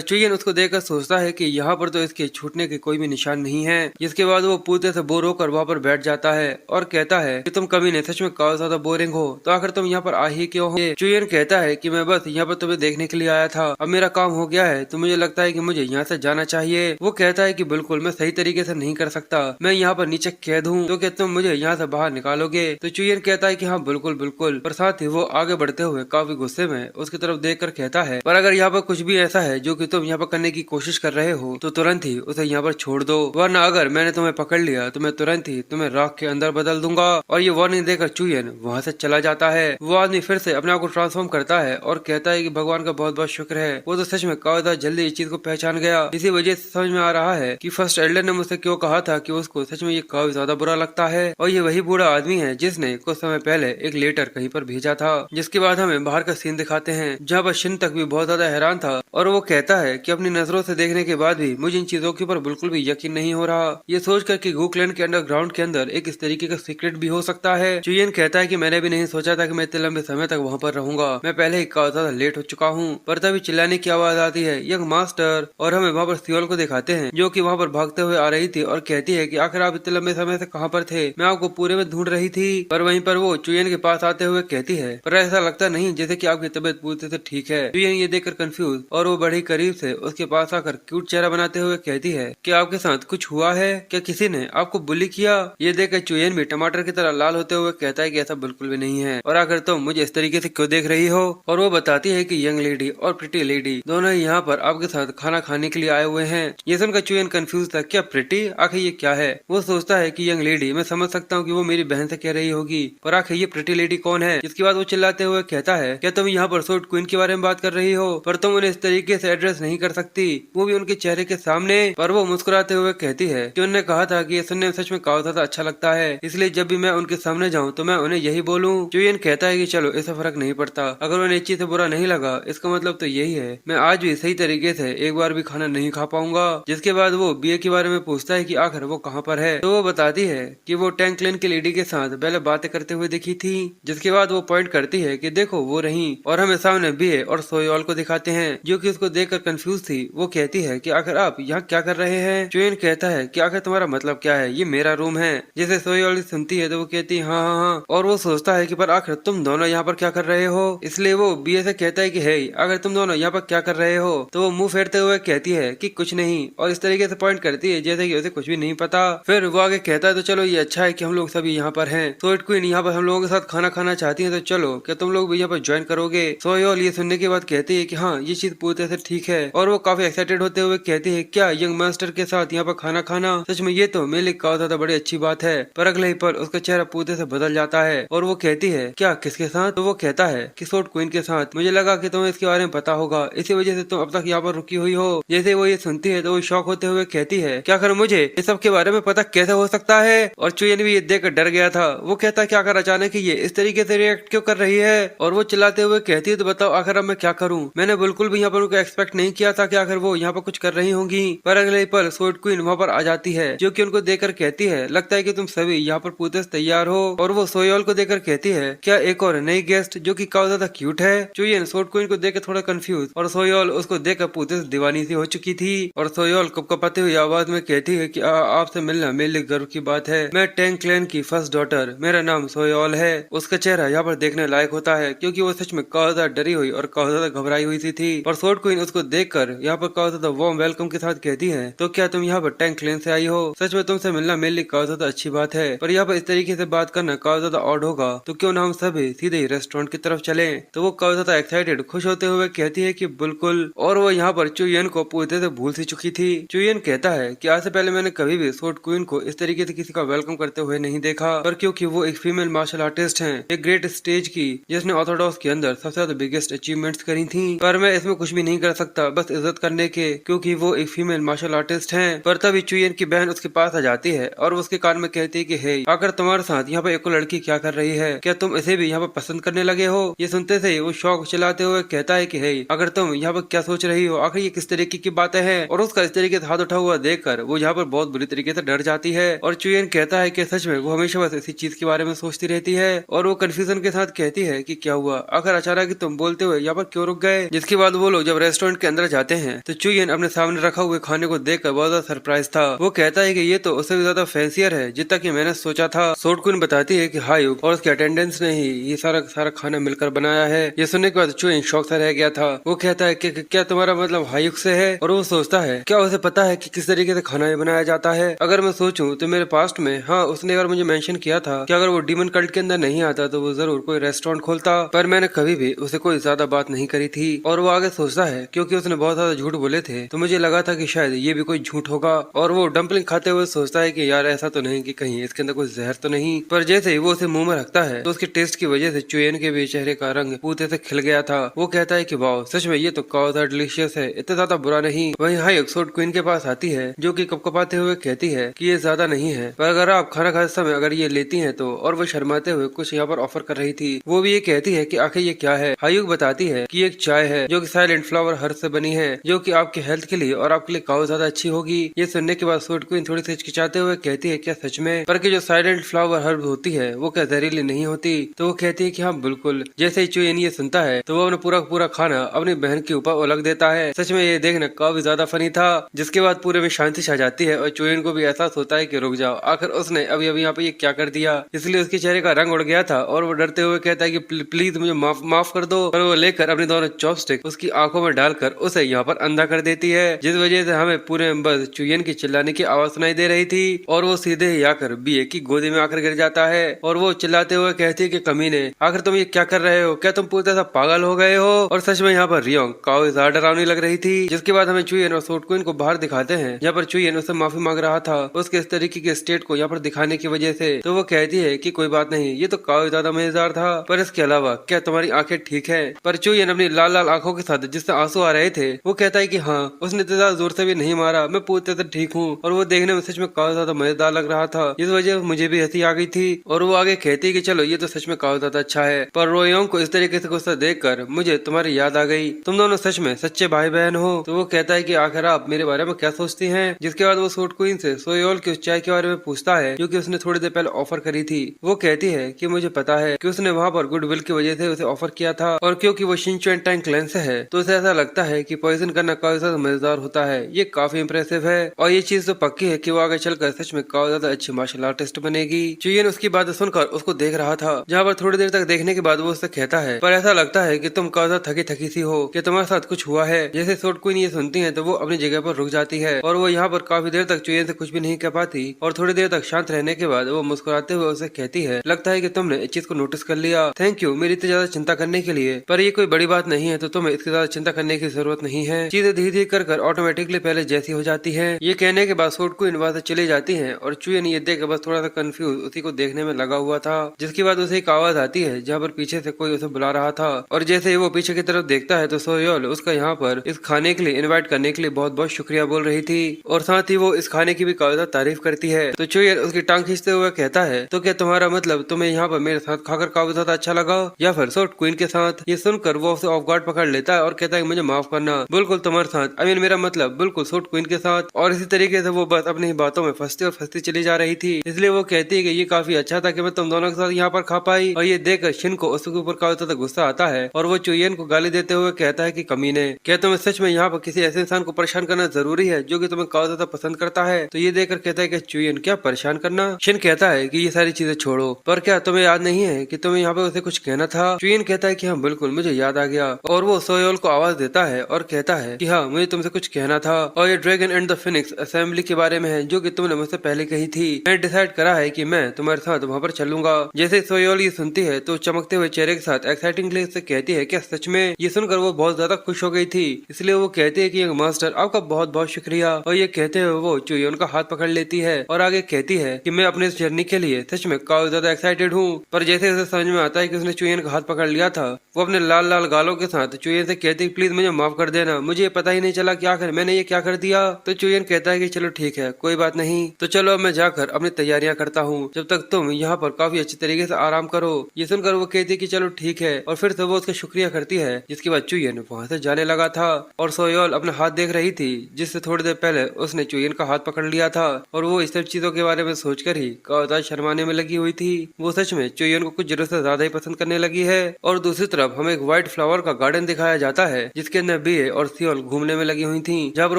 चुयन उसको देखकर सोचता है कि यहाँ पर तो इसके छूटने के कोई भी निशान नहीं है। जिसके बाद वो पूरे से बोर होकर वहाँ पर बैठ जाता है और कहता है कि तुम कभी नहीं, सच में काफी ज्यादा बोरिंग हो, तो आखिर तुम यहाँ पर आ ही क्यों हो? चुयन कहता है कि मैं बस यहाँ पर तुम्हें देखने के लिए आया था, अब मेरा काम हो गया है तो मुझे लगता है कि मुझे यहाँ से जाना चाहिए। वो कहता है कि बिल्कुल मैं सही तरीके से नहीं कर सकता, मैं यहाँ पर नीचे कैद हूँ, तो क्या तुम मुझे यहाँ से बाहर निकालोगे? तो चुयन कहता है कि हाँ बिल्कुल बिल्कुल। पर साथ ही वो आगे बढ़ते हुए काफी गुस्से में उसकी तरफ देख कर कहता है, पर अगर यहाँ पर कुछ भी ऐसा है जो कि तुम यहाँ पर करने की कोशिश कर रहे हो तो तुरंत ही उसे यहाँ पर छोड़ दो, वरना अगर मैंने तुम्हें पकड़ लिया तो मैं तुरंत ही तुम्हें राख के अंदर बदल दूंगा। और ये वार्निंग देकर चुयन वहाँ से चला जाता है। वो आदमी फिर से अपने आप को ट्रांसफॉर्म करता है और कहता है कि भगवान का बहुत बहुत शुक्र है, वो तो सच में काफी ज्यादा जल्दी इस चीज को पहचान गया। इसी वजह से समझ में आ रहा है कि फर्स्ट एल्डर ने मुझसे क्यों कहा था कि उसको सच में ये काफी ज्यादा बुरा लगता है, और ये वही बूढ़ा आदमी है जिसने कुछ समय पहले एक लेटर कहीं पर भेजा था। जिसके बाद हमें बाहर का सीन दिखाते हैं जहाँ पर शिन तक भी बहुत ज्यादा हैरान था, और वो कहता है कि अपनी नजरों से देखने के बाद भी मुझे इन चीजों के ऊपर बिल्कुल भी यकीन नहीं हो रहा। ये सोच कर कि गूक्लैंड के अंडरग्राउंड के अंदर एक इस तरीके का सीक्रेट भी हो सकता है। चुयन कहता है कि मैंने भी नहीं सोचा था कि मैं इतने लंबे समय तक वहाँ पर रहूंगा, मैं पहले ही काफी ज्यादा लेट हो चुका हूँ। पर तभी चिल्लाने की आवाज आती है, यंग मास्टर, और हमें वहाँ पर सियोल को दिखाते हैं जो कि वहाँ पर भागते हुए आ रही थी और कहती है कि आखिर आप इतने लंबे समय से कहाँ पर थे, मैं आपको पूरे में ढूंढ रही थी। पर वहीं पर वो चुयन के पास आते हुए कहती है, पर ऐसा लगता नहीं जैसे कि आपकी तबीयत पूरी तरह से ठीक है। चुयन ये देखकर कंफ्यूज और वो बड़ी करीब से उसके पास आकर क्यूट चेहरा बनाते हुए कहती है, क्या आपके साथ कुछ हुआ है, क्या किसी ने आपको बुली किया। ये देखकर चुयन भी टमाटर की तरह लाल होते हुए कहता है कि ऐसा बिल्कुल भी नहीं है, और आखिर तुम मुझे इस तरीके से क्यों देख रही हो। और वो बताती है कि यंग लेडी और प्रिटी लेडी दोनों ही यहाँ पर आपके साथ खाना खाने के लिए आए हुए हैं। ये सुनकर चुयन कंफ्यूज था, क्या प्रिटी, आखिर ये क्या है। वो सोचता है कि यंग लेडी, मैं समझ सकता हूँ कि वो मेरी बहन से कह रही होगी, पर आखिर ये प्रिटी लेडी कौन है। इसके बाद वो चिल्लाते हुए कहता है, क्या तुम यहाँ पर सोट क्वीन के बारे में बात कर रही हो, पर तुम उन्हें इस तरीके से एड्रेस नहीं कर सकती, वो भी उनके चेहरे के सामने। पर वो मुस्कुराते हुए कहती है कि उन्होंने कहा था कि ये सुनने में सच में काफी ज्यादा अच्छा लगता है, इसलिए जब भी मैं उनके सामने जाऊँ तो मैं उन्हें यही बोलूँ। चुयन कहता है कि चलो इससे फर्क नहीं पड़ता, अगर उन्हें चीज से बुरा नहीं लगा इसका मतलब तो यही है मैं आज भी सही तरीके से एक बार भी खाना नहीं खा पाऊंगा। जिसके बाद वो बीए के बारे में पूछता है कि आखिर वो कहाँ पर है, तो वो बताती है कि वो टैंकलेन की लेडी के साथ पहले बातें करते हुए दिखी थी। जिसके बाद वो पॉइंट करती है कि देखो वो रही, और हमें सामने बीए और सोयोल को दिखाते हैं जो कि उसको देखकर कंफ्यूज थी। वो कहती है कि आखिर आप यहाँ क्या कर रहे हैं। चुयन कहता है कि आखिर तुम्हारा मतलब क्या है, ये मेरा रूम है। जैसे सोयोल सुनती है तो वो कहती है हाँ हाँ हाँ, और वो सोचता है कि पर आखिर तुम दोनों यहाँ पर क्या कर रहे हो। इसलिए वो बीए से कहता है कि हे, अगर तुम दोनों यहाँ पर क्या कर रहे हो, तो वो मुंह फेरते हुए कहती है कि कुछ नहीं, और इस तरीके से पॉइंट करती है जैसे कि उसे कुछ भी नहीं पता। फिर वो आगे कहता है, तो चलो ये अच्छा है कि हम लोग सभी यहाँ पर हैं। सोट क्वीन यहाँ पर हम लोगों के साथ खाना खाना चाहती है, तो चलो क्या तुम लोग भी यहाँ पर ज्वाइन करोगे। सोयोल ये सुनने के बाद कहती है कि हाँ ये चीज पूरी तरह से ठीक है, और वो काफी एक्साइटेड होते हुए कहती है, क्या यंग मास्टर के साथ यहाँ पर खाना खाना, सच में ये तो मेरे लिए काफी ज्यादा बड़ी अच्छी बात है। पर अगले ही पल उसका चेहरा पूरी तरह से बदल जाता है और वो कहती है, क्या किसके साथ। तो वो कहता है कि सोट क्वीन के साथ, मुझे लगा कि तुम्हें इसके बारे में पता होगा, इसी वजह से तुम अब तक यहाँ पर रुकी हुई हो। जैसे वो ये सुनती है तो वो शॉक होते हुए कहती है, क्या कर मुझे इस सब के बारे में पता कैसे हो सकता है। और चुयन भी ये देखकर डर गया था। वो कहता है, क्या कर अचानक ये इस तरीके से रिएक्ट क्यों कर रही है। और वो चिल्लाते हुए कहती है, तो बताओ आखिर अब मैं क्या करूँ, मैंने बिल्कुल भी यहाँ पर उनको एक्सपेक्ट नहीं किया था कि आखिर वो यहाँ पर कुछ कर रही होंगी। पर अगले पल सोट क्वीन वहाँ पर आ जाती है जो कि उनको देखकर कहती है, लगता है कि तुम सभी यहाँ पर पूरे से तैयार हो। और वो सोयोल को देखकर कहती है, क्या एक और नई गेस्ट जो कि काफी ज्यादा क्यूट है। चुयन सोट क्वीन को देखकर थोड़ा कंफ्यूज, और सोयोल उसको देखकर पूरे से दीवानी सी हो चुकी थी। और सोयोल कपकपाती हुई आवाज में कहती है कि आपसे मिलना मेरे लिए गर्व की बात है, मैं टैंकलेन की फर्स्ट डॉटर, मेरा नाम सोयोल है। उसका चेहरा यहाँ पर देखने लायक होता है क्योंकि वो सच में काफी ज्यादा डरी हुई और काफी ज्यादा घबराई हुई सी थी। और सोट क्वीन उसको देखकर यहाँ पर काफी ज्यादा वार्म वेलकम के साथ कहती है, तो क्या तुम यहाँ पर टैंकलेन से आई हो, सच में तुमसे मिलना मेरे लिए काफी ज्यादा अच्छी बात है, पर यहाँ पर इस तरीके से बात करना काफी ज्यादा ऑड होगा, तो क्यों ना हम सभी सीधे ही रेस्टोरेंट की तरफ चले। तो वो काफी ज्यादा एक्साइटेड खुश होते हुए कहती है कि बिल्कुल। और वो यहाँ पर चुयन को पूरी तरह से भूल सी चुकी थी। चुयन कहता है कि आज से पहले मैंने कभी भी सोट क्वीन को इस तरीके से किसी का वेलकम करते हुए नहीं देखा, पर क्योंकि वो एक फीमेल मार्शल आर्टिस्ट हैं, एक ग्रेट स्टेज की जिसने ऑर्थोडॉक्स के अंदर सबसे ज्यादा बिगेस्ट अचीवमेंट्स करी थी, पर मैं इसमें कुछ भी नहीं कर सकता बस इज्जत करने के, क्योंकि वो एक फीमेल मार्शल आर्टिस्ट हैं। पर तभी चुयन की बहन उसके पास आ जाती है और वो उसके कान में कहती है कि हे, आकर तुम्हारे साथ यहाँ पर एक लड़की क्या कर रही है, क्या तुम इसे भी यहाँ पर पसंद करने लगे हो। ये सुनते से वो शौक चलाते हुए कहता है कि हे, अगर तुम यहाँ पर क्या सोच रही हो, आखिर ये किस तरीके की बातें हैं। और उसका इस तरीके से हाथ उठा हुआ देखकर वो यहाँ पर बहुत बुरी तरीके से डर जाती है। और चुयन कहता है कि सच में वो हमेशा बस इसी चीज के बारे में सोचती रहती है। और वो कंफ्यूजन के साथ कहती है कि क्या हुआ, आखिर अचानक तुम बोलते हुए यहाँ पर क्यों रुक गए। जिसके बाद वो लोग जब रेस्टोरेंट के अंदर जाते हैं तो चुयन अपने सामने रखा हुए खाने को देखकर बहुत ज्यादा सरप्राइज था। वो कहता है कि ये तो उससे भी ज्यादा फैंसियर है जितना कि मैंने सोचा था। सोट क्वीन बताती है कि हायुक और उसके अटेंडेंस ने ही ये सारा खाना मिलकर बनाया है। ये सुनने के बाद चुयन शौक सा रह गया था। वो कहता है कि क्या तुम्हारा मतलब हायुक से है। और वो सोचता है, क्या उसे पता है कि किस तरीके से खाना बनाया जाता है। अगर मैं सोचूं तो मेरे पास्ट में हाँ उसने एक बार मुझे मेंशन किया था कि अगर वो डीमन कल्ट के अंदर नहीं आता तो वो जरूर कोई रेस्टोरेंट खोलता, पर मैंने कभी भी उसे कोई ज्यादा बात नहीं करी थी। और वो आगे सोचता है, क्योंकि उसने बहुत ज्यादा झूठ बोले थे तो मुझे लगा था कि शायद ये भी कोई झूठ होगा। और वो डम्पलिंग खाते हुए सोचता है कि यार ऐसा तो नहीं कि कहीं इसके अंदर कोई जहर तो नहीं। पर जैसे ही वो उसे मुंह में रखता है तो उसके टेस्ट की वजह से चुयन के भी चेहरे का रंग पूरे से खिल गया था। वो कहता है कि वाह, सच में ये तो काफी ज्यादा डिलीशियस है, इतना ज्यादा बुरा नहीं। वहीं हायुक सोट क्वीन के पास आती है जो कि कपकपाते हुए कहती है कि ये ज्यादा नहीं है, पर अगर आप खाना खाते समय अगर ये लेती हैं तो। और वो शर्माते हुए कुछ यहाँ पर ऑफर कर रही थी। वो भी ये कहती है कि आखिर ये क्या है। हायुक बताती है कि एक चाय है जो कि साइलेंट फ्लावर हर्ब से बनी है, जो कि आपके हेल्थ के लिए और आपके लिए काफी ज्यादा अच्छी होगी। ये सुनने के बाद सूट क्वीन थोड़ी सी हिचकिचाते हुए कहती है क्या सच में, पर कि जो साइलेंट फ्लावर हर्ब होती है वो क्या जहरीली नहीं होती। तो वो कहती है कि हाँ बिल्कुल। जैसे ही चुयन ये सुनता है तो वो अपना पूरा पूरा खाना अपनी बहन के ऊपर उलग देता है। सच में ये देखना काफी ज्यादा फनी था। जिसके बाद पूरे में शांति छा जाती है और चुयन को भी एहसास होता है कि रुक जाओ, आखिर उसने अभी अभी यहाँ पे ये क्या कर दिया। इसलिए उसके चेहरे का रंग उड़ गया था और वो डरते हुए कहता है कि प्लीज मुझे माफ कर दो। पर वो लेकर अपनी दोनों चॉपस्टिक उसकी आंखों में डालकर उसे यहाँ पर अंधा कर देती है, जिस वजह से हमें पूरे में बस चुयन की चिल्लाने की आवाज सुनाई दे रही थी और वो सीधे ही आकर बीए की गोदी में आकर गिर जाता है और वो चिल्लाते हुए कहती है कि कमीने, आखिर तुम ये क्या कर रहे हो, क्या तुम पूरी तरह पागल हो गए हो। और सच में यहाँ पर रियोंग काफी ज्यादा डरावनी लग रही थी। जिसके बाद हमें चुयन और सूट क्वीन को बाहर दिखाते हैं, जहाँ पर चुयन उससे माफी मांग रहा था उसके इस तरीके के स्टेट को यहाँ पर दिखाने की वजह से। तो वो कहती है कि कोई बात नहीं, ये तो काफी ज्यादा मजेदार था, पर इसके अलावा क्या तुम्हारी आंखें ठीक है। पर चुयन अपनी लाल लाल आंखों के साथ जिससे आंसू आ रहे थे वो कहता है कि हाँ उसने इतना ज्यादा जोर से भी नहीं मारा, मैं पूरी तरह से ठीक हूँ। और वो देखने में सच में काफी ज्यादा मजेदार लग रहा था, इस वजह से मुझे भी हंसी आ गई थी। और वो आगे कहती है कि चलो ये तो सच में काफी ज्यादा अच्छा है, पर रोयोंग को इस तरीके से गुस्सा देखकर मुझे तुम्हारी याद आ गई, तुम दोनों सच में सच्चे भाई बहन हो। तो वो कहता है कि आखिर आप मेरे बारे में क्या सोचती हैं। जिसके बाद वो सूट क्वीन से सोयोल की उस चाय के बारे में पूछता है क्योंकि उसने थोड़ी देर पहले ऑफर करी थी। वो कहती है कि मुझे पता है कि उसने वहाँ पर गुडविल की वजह से उसे ऑफर किया था और क्योंकि वो शिनचुएन टैंक क्लैन से है तो उसे ऐसा लगता है कि पॉइजन करना काफी ज्यादा मजेदार होता है। ये काफी इंप्रेसिव है और ये चीज तो पक्की है कि वो आगे चलकर सच में काफी ज्यादा अच्छी मार्शल आर्टिस्ट बनेगी। चुयन उसकी बातें सुनकर उसको देख रहा था, जहाँ पर थोड़ी देर तक देखने के बाद वो उससे कहता है पर ऐसा लगता है कि तुम काफी ज्यादा थकी थकी सी हो, कि तुम्हारे साथ कुछ हुआ है। जैसे सूट क्वीन ये सुनती है तो वो अपनी जगह पर रुक जाती है और वो यहाँ पर काफी देर तक चुयन से कुछ भी नहीं कह पाती और थोड़ी देर तक शांत रहने के बाद वो मुस्कुराते हुए उसे कहती है लगता है कि तुमने इस चीज को नोटिस कर लिया, थैंक यू मेरी इतनी ज्यादा चिंता करने के लिए, पर ये कोई बड़ी बात नहीं है तो तुम्हें इसकी ज्यादा चिंता करने की जरूरत नहीं है, चीजें धीरे धीरे कर ऑटोमेटिकली पहले जैसी हो जाती है। ये कहने के बाद सूट क्वीन वहाँ से चली जाती है और चुयन ये देख बस थोड़ा सा कंफ्यूज उसी को देखने में लगा हुआ था। जिसके बाद उसे एक आवाज आती है जहाँ पर पीछे से कोई उसे बुला रहा था और जैसे ही वो पीछे की तरफ देखता है तो सोयोल उसका यहाँ पर इस खाने के लिए इनवाइट करने के लिए बहुत बहुत शुक्रिया बोल रही थी और साथ ही वो इस खाने की भी काफी ज्यादा तारीफ करती है। तो चुयन उसकी टांग खींचते हुए कहता है तो क्या तुम्हारा मतलब तुम्हें यहाँ पर मेरे साथ खाकर काफी ज्यादा अच्छा लगा या फिर सूट क्वीन के साथ। ये सुनकर वो उसे ऑफ गार्ड पकड़ लेता है और कहता है मुझे माफ करना, बिल्कुल तुम्हारे साथ, आई मीन मेरा मतलब बिल्कुल सूट क्वीन के साथ। और इसी तरीके से वो बस अपनी बातों में फंसती और फंसती चली जा रही थी। इसलिए वो कहती है कि ये काफी अच्छा था कि मैं तुम दोनों के साथ यहाँ पर खा पाई। और ये देखकर शिन को उसके ऊपर काफी ज्यादा गुस्सा आता है और वो चुयन को गाली देते हुए कहता है कि कमीने, क्या तुम्हें सच में यहाँ पर किसी ऐसे इंसान को परेशान करना जरूरी है जो कि तुम्हें काफी ज्यादा पसंद करता है। तो ये देखकर कहता है कि चुयन क्या परेशान करना। शिन कहता है कि ये सारी चीजें छोड़ो, पर क्या तुम्हें याद नहीं है कि तुम्हें यहाँ पे उसे कुछ कहना था। चुयन कहता है कि हाँ बिल्कुल मुझे याद आ गया और वो सोयोल को आवाज देता है और कहता है कि हाँ मुझे तुमसे कुछ कहना था और ये dragon and the Phoenix assembly के बारे में है जो कि तुमने मुझसे पहले कही थी। मैंने डिसाइड करा है कि मैं तुम्हारे साथ वहाँ पर चलूंगा। जैसे सोयोल ये सुनती है तो चमकते हुए चेहरे के साथ एक्साइटिंगली से कहती है क्या सच में। ये सुनकर वो बहुत ज्यादा खुश हो गई थी, इसलिए वो कहती है कि मास्टर आपका बहुत बहुत शुक्रिया। और ये कहते हुए वो चुयन का हाथ पकड़ लेती है और आगे कहती है कि मैं अपने इस जर्नी के लिए सच में काफी ज्यादा एक्साइटेड हूँ। पर जैसे उसे समझ में आता है कि उसने चुयन का हाथ पकड़ लिया था वो अपने लाल लाल गालों के साथ चुयन से कहती प्लीज मुझे माफ कर देना, मुझे पता ही नहीं चला कि आखिर मैंने ये क्या कर दिया। तो चुयन कहता है कि चलो ठीक है कोई बात नहीं, तो चलो मैं जाकर अपनी तैयारियां करता हूँ, जब तक तुम यहाँ पर काफी अच्छी तरीके से आराम करो। ये सुनकर वो कहती है कि चलो ठीक है और फिर से वो उसका शुक्रिया करती है। जिसके बाद चुयन वहाँ से जाने लगा था और सोयोल अपना हाथ देख रही थी जिससे थोड़ी देर पहले उसने चुयन का हाथ पकड़ लिया था और वो इस सब चीजों के बारे में सोचकर ही काफी शर्माने में लगी हुई थी। वो सच में चुयन को कुछ जरूरत से ज्यादा ही पसंद करने लगी है। और दूसरी तरफ हमें एक व्हाइट फ्लावर का गार्डन दिखाया जाता है जिसके अंदर बीए और सियोल घूमने में लगी हुई थी, जहाँ पर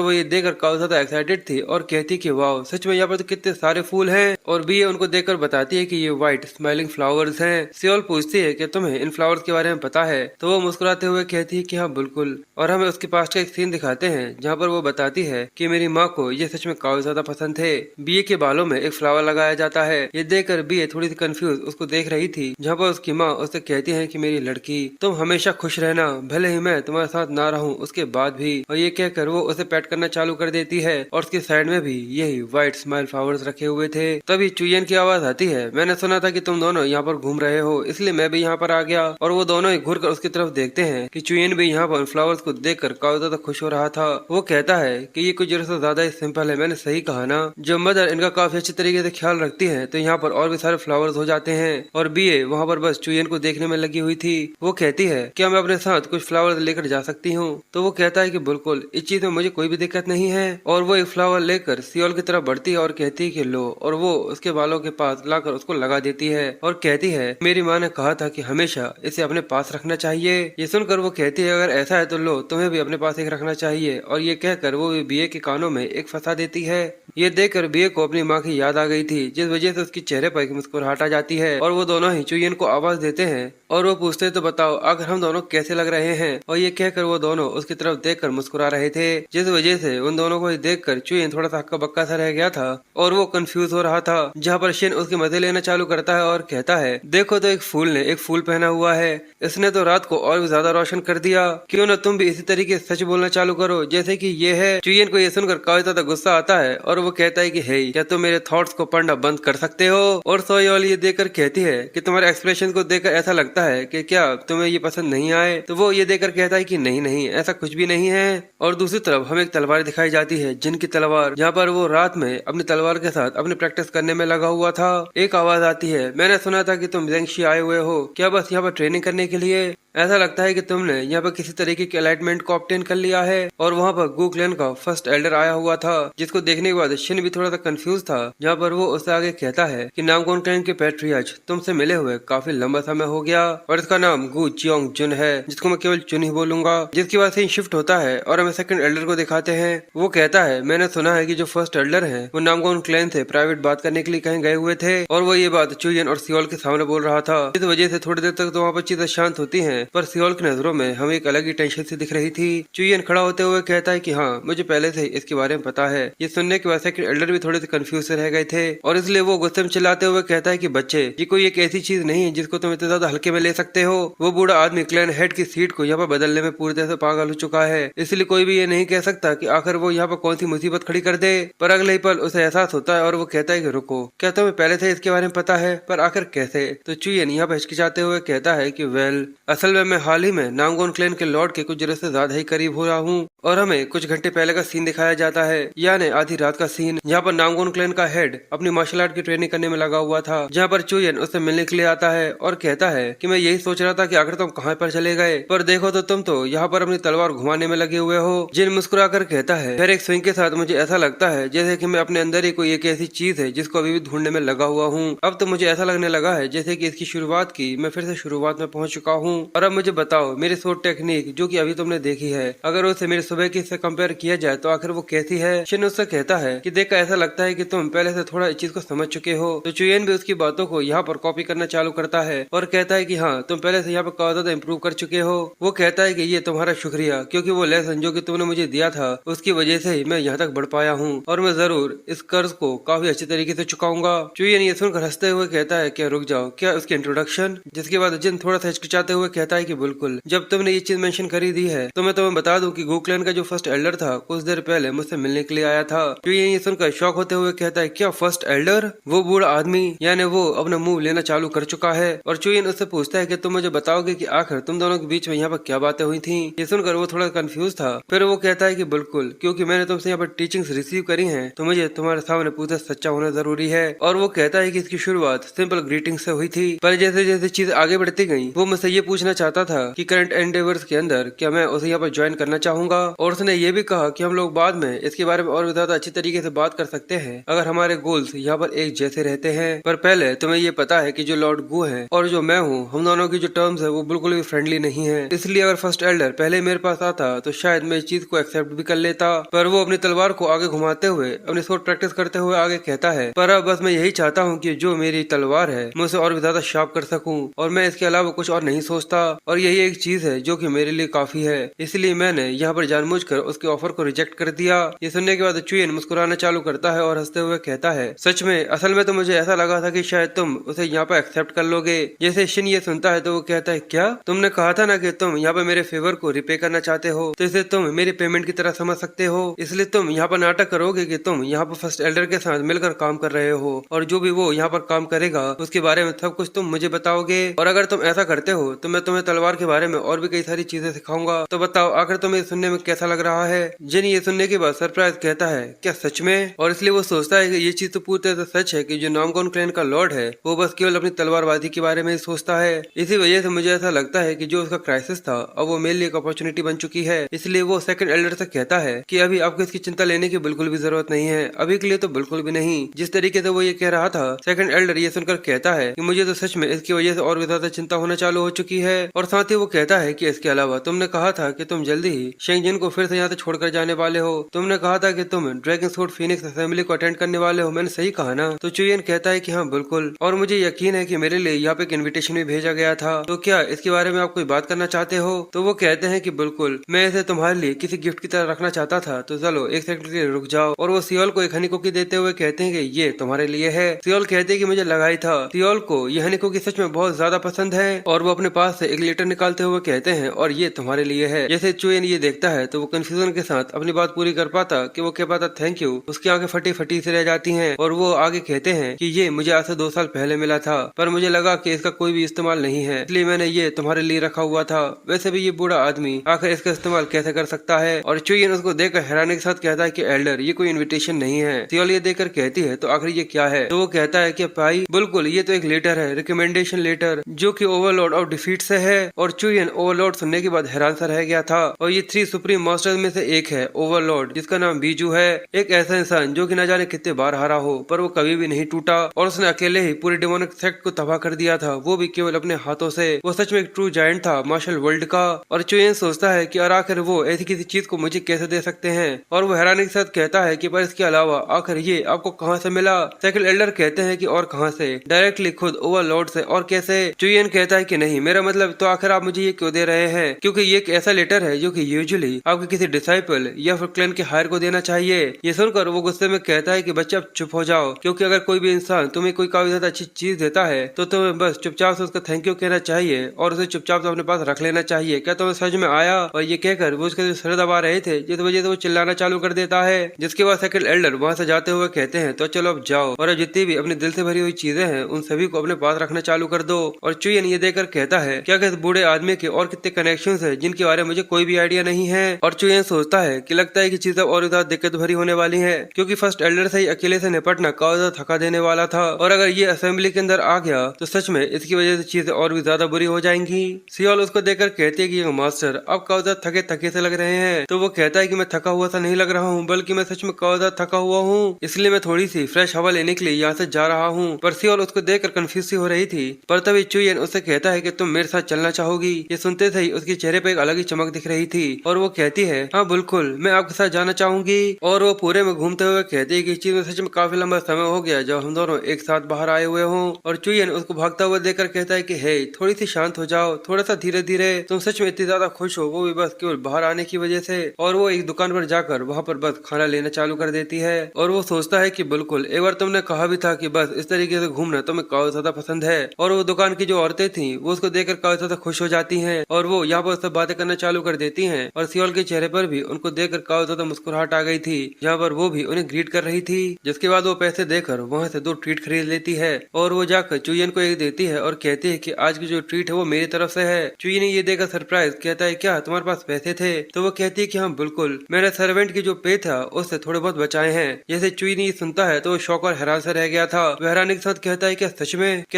वो ये देखकर काफी ज्यादा एक्साइटेड थी और कहती कि वाह सच में यहाँ पर तो कितने सारे फूल हैं। और बीए उनको देखकर बताती है कि ये व्हाइट स्माइलिंग फ्लावर्स हैं। सियोल पूछती है कि तुम्हें इन फ्लावर्स के बारे में पता है, तो वो मुस्कुराते हुए कहती है कि हाँ बिल्कुल। और हमें उसके पास का एक सीन दिखाते हैं जहाँ पर वो बताती है कि मेरी माँ को ये सच में काफी ज्यादा पसंद थे। बीए के बालों में एक फ्लावर लगाया जाता है। ये देखकर बीए थोड़ी सी कंफ्यूज उसको देख रही थी, जहाँ पर उसकी माँ उससे कहती है कि मेरी लड़की तुम हमेशा खुश रहना, भले ही मैं तुम्हारे साथ ना रहूं उसके बाद भी। और ये कहकर वो उसे पेट करना चालू कर देती है और उसके साइड में भी यही व्हाइट स्माइल फ्लावर्स रखे हुए थे। तभी चुयन की आवाज आती है मैंने सुना था कि तुम दोनों यहाँ पर घूम रहे हो, इसलिए मैं भी यहाँ पर आ गया। और वो दोनों ही घूर कर उसकी तरफ देखते हैं कि चुयन भी यहाँ पर फ्लावर्स को देखकर काफी ज्यादा खुश हो रहा था। वो कहता है कि ये कुछ जरूरत से ज्यादा ही सिंपल है, मैंने सही कहा ना, जो मदर इनका काफी अच्छी तरीके से ख्याल रखती है तो यहाँ पर और भी सारे फ्लावर्स हो जाते हैं। और बीए वहाँ पर बस चुयन को देखने में लगी हुई थी। वो कहती है क्या मैं अपने साथ कुछ फ्लावर्स लेकर जा सकती हूँ। तो वो कहता है कि बिल्कुल, इस चीज में मुझे कोई भी दिक्कत नहीं है। और वो एक फ्लावर लेकर सियोल की तरफ बढ़ती है और कहती है कि लो, और वो उसके बालों के पास लाकर उसको लगा देती है और कहती है मेरी माँ ने कहा था कि हमेशा इसे अपने पास रखना चाहिए। ये सुनकर वो कहती है अगर ऐसा है तो लो, तुम्हें भी अपने पास एक रखना चाहिए। और ये कहकर वो बीए के कानों में एक फंसा देती है। ये देखकर बीए को अपनी माँ की याद आ गई थी, जिस वजह से उसके चेहरे पर एक मुस्कुराहट आ जाती है और वो दोनों ही चुयन को आवाज देते हैं और वो पूछते तो बताओ अगर हम दोनों कैसे लग रहे हैं। और ये कहकर वो दोनों उसकी तरफ देखकर मुस्कुरा रहे थे, जिस वजह से उन दोनों को देखकर चुयन थोड़ा सा हक्का बक्का सा रह गया था और वो कंफ्यूज हो रहा था। जहाँ पर शिन उसके मजे लेना चालू करता है और कहता है देखो तो एक फूल ने एक फूल पहना हुआ है, इसने तो रात को और भी ज्यादा रोशन कर दिया, क्यों ना तुम भी इसी तरीके से सच बोलना चालू करो जैसे कि ये है। चुयन को ये सुनकर काफी ज्यादा गुस्सा आता है और वो कहता है कि हे क्या तुम मेरे थॉट्स को पढ़ना बंद कर सकते हो। और सोयोल ये देखकर कहती है कि तुम्हारे एक्सप्रेशन को देखकर ऐसा लगता है कि क्या तुम्हें ये पसंद नहीं आए। तो वो ये देखकर कहता है कि नहीं नहीं ऐसा कुछ भी नहीं है। और दूसरी तरफ हमें एक तलवार दिखाई जाती है, जिनकी तलवार जहाँ पर वो रात में अपनी तलवार के साथ अपनी प्रैक्टिस करने में लगा हुआ था। एक आवाज आती है मैंने सुना था कि तुम जेंगशी आए हुए हो, क्या बस यहाँ पर ट्रेनिंग करने के लिए? ऐसा लगता है कि तुमने यहाँ पर किसी तरीके के अलाइटमेंट को ऑब्टेन कर लिया है। और वहाँ पर गु क्लैन का फर्स्ट एल्डर आया हुआ था, जिसको देखने के बाद शिन भी थोड़ा सा कंफ्यूज था। जहाँ पर वो उससे आगे कहता है कि नामकोन क्लैन के पैट्रियार्च तुमसे मिले हुए काफी लंबा समय हो गया और इसका नाम गु चियोंग जुन है, जिसको मैं केवल चुन ही बोलूंगा। जिसके बाद सीन शिफ्ट होता है और हमें सेकंड एल्डर को दिखाते हैं। वो कहता है मैंने सुना है कि जो फर्स्ट एल्डर है वो नामकोन क्लैन से प्राइवेट बात करने के लिए कहीं गए हुए थे और वो ये बात चुयन और सियोल के सामने बोल रहा था। इस वजह से थोड़ी देर तक तो वहाँ पर चीजें शांत होती है, पर सियोल की नजरों में हमें एक अलग ही टेंशन सी दिख रही थी। चुयन खड़ा होते हुए कहता है कि हाँ मुझे पहले से ही इसके बारे में पता है। ये सुनने के बाद सेकंड एल्डर भी थोड़े से कंफ्यूज से रह गए थे और इसलिए वो गुस्से में चिल्लाते हुए कहता है कि बच्चे ये कोई एक ऐसी चीज नहीं है जिसको तुम इतने ज्यादा हल्के में ले सकते हो। वो बूढ़ा आदमी क्लैन हेड की सीट को यहाँ पर बदलने में पूरी तरह से पागल हो चुका है, इसलिए कोई भी ये नहीं कह सकता कि आखिर वो यहाँ पर कौन सी मुसीबत खड़ी कर दे। पर अगले ही पल उसे एहसास होता है और वो कहता है कि रुको, क्या तुम्हें पहले से इसके बारे में पता है, पर आखिर कैसे? तो चुयन यहाँ पर हिचकिचाते हुए कहता है कि वेल असल में मैं हाल ही में नामगोन क्लैन के लॉर्ड के कुछ जरूरत से ज्यादा ही करीब हो रहा हूँ। और हमें कुछ घंटे पहले का सीन दिखाया जाता है, यानी आधी रात का सीन, जहाँ पर नामगोन क्लैन का हेड अपनी मार्शल आर्ट की ट्रेनिंग करने में लगा हुआ था। जहाँ पर चुयन उससे मिलने के लिए आता है और कहता है कि मैं यही सोच रहा था कि आखिर तुम कहाँ पर चले गए, पर देखो तो तुम तो यहाँ पर अपनी तलवार घुमाने में लगे हुए हो। जिन मुस्कुराकर कहता है फिर एक स्विंग के साथ मुझे ऐसा लगता है जैसे कि मैं अपने अंदर ही कोई एक ऐसी चीज है जिसको अभी भी ढूंढने में लगा हुआ हूँ। अब तो मुझे ऐसा लगने लगा है जैसे कि इसकी शुरुआत की मैं फिर से शुरुआत में पहुंच चुका हूँ। और अब मुझे बताओ मेरी शॉट टेक्निक जो कि अभी तुमने देखी है, अगर उसे मेरी सुबह की से कंपेयर किया जाए तो आखिर वो कैसी है? शिन उससे कहता है कि देखकर ऐसा लगता है कि तुम पहले से थोड़ा इस चीज को समझ चुके हो। तो चुयन भी उसकी बातों को यहाँ पर कॉपी करना चालू करता है और कहता है कि हाँ तुम पहले से यहाँ पर काफी ज्यादा इम्प्रूव कर चुके हो। वो कहता है कि ये तुम्हारा शुक्रिया, क्योंकि वो लेसन जो कि तुमने मुझे दिया था उसकी वजह से ही मैं यहाँ तक बढ़ पाया हूँ और मैं जरूर इस कर्ज को काफी अच्छी तरीके से चुकाऊंगा। चुयन ये सुनकर हंसते हुए कहता है क्या रुक जाओ, क्या उसकी इंट्रोडक्शन? जिसके बाद जिन थोड़ा सा हिचकिचाते हुए कहता है कि बिल्कुल, जब तुमने ये चीज मेंशन करी दी है तो मैं तुम्हें बता दूं कि गोक्लैन का जो फर्स्ट एल्डर था कुछ देर पहले मुझसे मिलने के लिए आया था। चुयन ये सुनकर शॉक होते हुए कहता है क्या फर्स्ट एल्डर? वो बूढ़ा आदमी यानी वो अपना मुंह लेना चालू कर चुका है। और चुयन उससे पूछता है कि तुम मुझे बताओगे कि आखिर तुम दोनों के बीच में यहाँ पर क्या बातें हुई थी। ये सुनकर वो थोड़ा कंफ्यूज था, फिर वो कहता है कि बिल्कुल, क्योंकि मैंने तुमसे यहाँ पर टीचिंग्स रिसीव करी हैं तो मुझे तुम्हारे सामने पूरा सच्चा होना जरूरी है। और वो कहता है कि इसकी शुरुआत सिंपल ग्रीटिंग से हुई थी, पर जैसे जैसे चीज आगे बढ़ती गई वो मुझसे ये पूछना चाहता था कि करंट एंडेवर्स के अंदर क्या मैं उसे यहाँ पर ज्वाइन करना चाहूंगा। और उसने ये भी कहा कि हम लोग बाद में इसके बारे में और भी ज्यादा अच्छी तरीके से बात कर सकते हैं अगर हमारे गोल्स यहाँ पर एक जैसे रहते हैं। पर पहले तुम्हें ये पता है कि जो लॉर्ड गु है और जो मैं हूँ, हम दोनों की जो टर्म्स है वो बिल्कुल भी फ्रेंडली नहीं है। इसलिए अगर फर्स्ट एल्डर पहले मेरे पास आता तो शायद मैं इस चीज को एक्सेप्ट भी कर लेता। पर वो अपनी तलवार को आगे घुमाते हुए अपनी शॉट प्रैक्टिस करते हुए आगे कहता है पर अब बस मैं यही चाहता हूँ कि जो मेरी तलवार है मैं उसे और भी ज्यादा शार्प कर सकूँ और मैं इसके अलावा कुछ और नहीं सोचता। और यही एक चीज है जो कि मेरे लिए काफी है, इसलिए मैंने यहाँ पर जानबूझकर उसके ऑफर को रिजेक्ट कर दिया। ये सुनने के बाद चुयन मुस्कुराना चालू करता है और हंसते हुए कहता है सच में? असल में तो मुझे ऐसा लगा था कि शायद तुम उसे यहाँ पर एक्सेप्ट कर लोगे। जैसे शिन ये सुनता है तो वो कहता है क्या तुमने कहा था ना कि तुम यहाँ पर मेरे फेवर को रिपे करना चाहते हो, तो इसे तुम मेरी पेमेंट की तरह समझ सकते हो, इसलिए तुम यहाँ पर नाटक करोगे कि तुम यहाँ पर फर्स्ट एल्डर के साथ मिलकर काम कर रहे हो और जो भी वो यहाँ पर काम करेगा उसके बारे में सब कुछ तुम मुझे बताओगे। और अगर तुम ऐसा करते हो तो मैं तुम्हें तुम्हें तलवार के बारे में और भी कई सारी चीजें सिखाऊंगा। तो बताओ आखिर तुम्हें सुनने में कैसा लग रहा है। जिन ये सुनने के बाद सरप्राइज कहता है क्या सच में, और इसलिए वो सोचता है कि ये चीज तो पूरी तरह से सच है कि जो नामगोन क्लैन का लॉर्ड है वो बस केवल अपनी तलवारबाजी के बारे में ही सोचता है। इसी वजह से मुझे ऐसा लगता है कि जो उसका क्राइसिस था अब वो मेरे लिए एक अपॉर्चुनिटी बन चुकी है। इसलिए वो सेकंड एल्डर से कहता है कि अभी आपको इसकी चिंता लेने की बिल्कुल भी जरूरत नहीं है, अभी के लिए तो बिल्कुल भी नहीं। जिस तरीके से वो ये कह रहा था सेकंड एल्डर ये सुनकर कहता है कि मुझे तो सच में इसकी वजह से और भी ज्यादा चिंता होना चालू हो चुकी है। और साथ ही वो कहता है कि इसके अलावा तुमने कहा था कि तुम जल्दी ही शेंगजिन को फिर से यहाँ से छोड़कर जाने वाले हो। तुमने कहा था कि तुम ड्रैगन सूट फीनिक्स असेंबली को अटेंड करने वाले हो, मैंने सही कहा ना। तो चुयन कहता है कि हाँ बिल्कुल, और मुझे यकीन है कि मेरे लिए यहाँ पे एक इन्विटेशन भी भेजा गया था। तो क्या इसके बारे में आप कोई बात करना चाहते हो। तो वो कहते हैं कि बिल्कुल, मैं इसे तुम्हारे लिए किसी गिफ्ट की तरह रखना चाहता था। तो चलो एक सेकंड के लिए रुक जाओ। और वो सियोल को एक हनी कुकी देते हुए कहते हैं कि ये तुम्हारे लिए है। सियोल कहते हैं कि मुझे लगा ही था सियोल को ये हनी कुकी सच में बहुत ज्यादा पसंद है। और वो अपने पास से एक लेटर निकालते हुए कहते हैं और ये तुम्हारे लिए है। जैसे चुयन ये देखता है तो वो कंफ्यूजन के साथ अपनी बात पूरी कर पाता कि वो कह पाता थैंक यू, उसकी आंखें फटी फटी से रह जाती हैं। और वो आगे कहते हैं कि ये मुझे आज से 2 साल पहले मिला था, पर मुझे लगा कि इसका कोई भी इस्तेमाल नहीं है, इसलिए मैंने ये तुम्हारे लिए रखा हुआ था। वैसे भी ये बूढ़ा आदमी आखिर इसका इस्तेमाल कैसे कर सकता है। और चुयन उसको देखकर हैरानी के साथ कहता है कि एल्डर ये कोई इन्विटेशन नहीं है। सियोल ये देखकर कहती है तो आखिर ये क्या है। तो वो कहता है कि भाई बिल्कुल ये तो एक लेटर है, रिकमेंडेशन लेटर, जो कि ओवरलॉर्ड ऑफ डिफीट से है। और चुयन ओवरलॉर्ड सुनने के बाद हैरान सा रह गया था। और ये 3 सुप्रीम मास्टर्स में से एक है ओवरलॉर्ड, जिसका नाम बीजू है। एक ऐसा इंसान जो कि न जाने कितने बार हारा हो पर वो कभी भी नहीं टूटा, और उसने अकेले ही पूरे डिमोनिक सेक्ट को तबाह कर दिया था, वो भी केवल अपने हाथों से। वो सच में एक ट्रू जायंट था मार्शल वर्ल्ड का। और चुयन सोचता है कि और आखिर वो ऐसी किसी चीज को मुझे कैसे दे सकते हैं। और वो हैरानी के साथ कहता है कि पर इसके अलावा आखिर ये आपको कहाँ से मिला। सेकंड एल्डर कहते हैं कि और कहाँ से, डायरेक्टली खुद ओवरलॉर्ड से, और कैसे। चुयन कहता है कि नहीं, मेरा मतलब तो आखिर आप मुझे ये क्यों दे रहे हैं, क्योंकि ये एक ऐसा लेटर है जो कि यूजुअली आपके किसी डिसाइपल या फिर क्लैन के हायर को देना चाहिए। ये सुनकर वो गुस्से में कहता है कि बच्चा अब चुप हो जाओ, क्योंकि अगर कोई भी इंसान तुम्हें कोई काफी ज्यादा अच्छी चीज देता है तो तुम्हें बस चुपचाप से उसका थैंक यू कहना चाहिए और उसे चुपचाप से अपने पास रख लेना चाहिए। क्या तुम्हें समझ में आया। और ये कहकर वो उसके सर दबा रहे थे, जिस वजह से वो चिल्लाना चालू कर देता है। जिसके बाद सेकंड एल्डर वहां से जाते हुए कहते हैं तो चलो अब जाओ, और अब जितनी भी अपने दिल से भरी हुई चीजें हैं उन सभी को अपने पास रखना चालू कर दो। और चुयन ये देखकर कहता है क्या इस बूढ़े आदमी के और कितने कनेक्शन है जिनके बारे में मुझे कोई भी आइडिया नहीं है। और चुयन सोचता है कि लगता है कि चीजें और ज्यादा दिक्कत भरी होने वाली है, क्योंकि फर्स्ट एल्डर से ही अकेले से निपटना काफी ज्यादा थका देने वाला था। और अगर ये असेंबली के अंदर आ गया तो सच में इसकी वजह से चीजें और भी ज्यादा बुरी हो जाएंगी। सियोल उसको देखकर कहती है कि मास्टर आप काफी ज्यादा थके थके से लग रहे हैं। तो वो कहता है कि मैं थका हुआ सा नहीं लग रहा हूँ, बल्कि मैं सच में काफी ज्यादा थका हुआ हूँ, इसलिए मैं थोड़ी सी फ्रेश हवा लेने के लिए यहाँ से जा रहा हूँ। पर सियोल उसको देखकर कंफ्यूज सी हो रही थी। पर तभी चुयन उससे कहता है कि तुम मेरे साथ चलना चाहोगी। ये सुनते ही उसके चेहरे पे एक अलग ही चमक दिख रही थी और वो कहती है हाँ बिल्कुल, मैं आपके साथ जाना चाहूंगी। और वो पूरे में घूमते हुए कहती है कि इस चीज में सच में काफी लंबा समय हो गया जब हम दोनों एक साथ बाहर आए हुए हों। और चुयन उसको भागता हुआ देखकर कहता है कि हे थोड़ी सी शांत हो जाओ, थोड़ा सा धीरे धीरे, तुम सच में इतनी ज्यादा खुश हो वो भी बस केवल बाहर आने की वजह से। और वो एक दुकान पर जाकर वहाँ पर बस खाना लेना चालू कर देती है। और वो सोचता है कि बिल्कुल, एक बार तुमने कहा भी था कि बस इस तरीके से घूमना तुम्हें काफी ज्यादा पसंद है। और वो दुकान की जो औरतें थी वो उसको देखकर काफी ज्यादा खुश हो जाती हैं और वो यहाँ पर सब बातें करना चालू कर देती हैं। और सियोल के चेहरे पर भी उनको देखकर काफी ज्यादा मुस्कुराहट आ गई थी, जहाँ पर वो भी उन्हें ग्रीट कर रही थी। जिसके बाद वो पैसे देकर वहाँ से 2 ट्रीट खरीद लेती है और वो जाकर चुयन को एक देती है और कहती है कि आज की जो ट्रीट है वो मेरी तरफ से है। चुयन ये देखकर सरप्राइज कहता है क्या तुम्हारे पास पैसे थे। तो वो कहती है कि हाँ बिल्कुल, मेरे सर्वेंट की जो पे था उससे थोड़े बहुत बचाए हैं। जैसे चुयन ये सुनता है तो वो शौक और हैरान से रह गया था। वो हैरानी के साथ कहता है क्या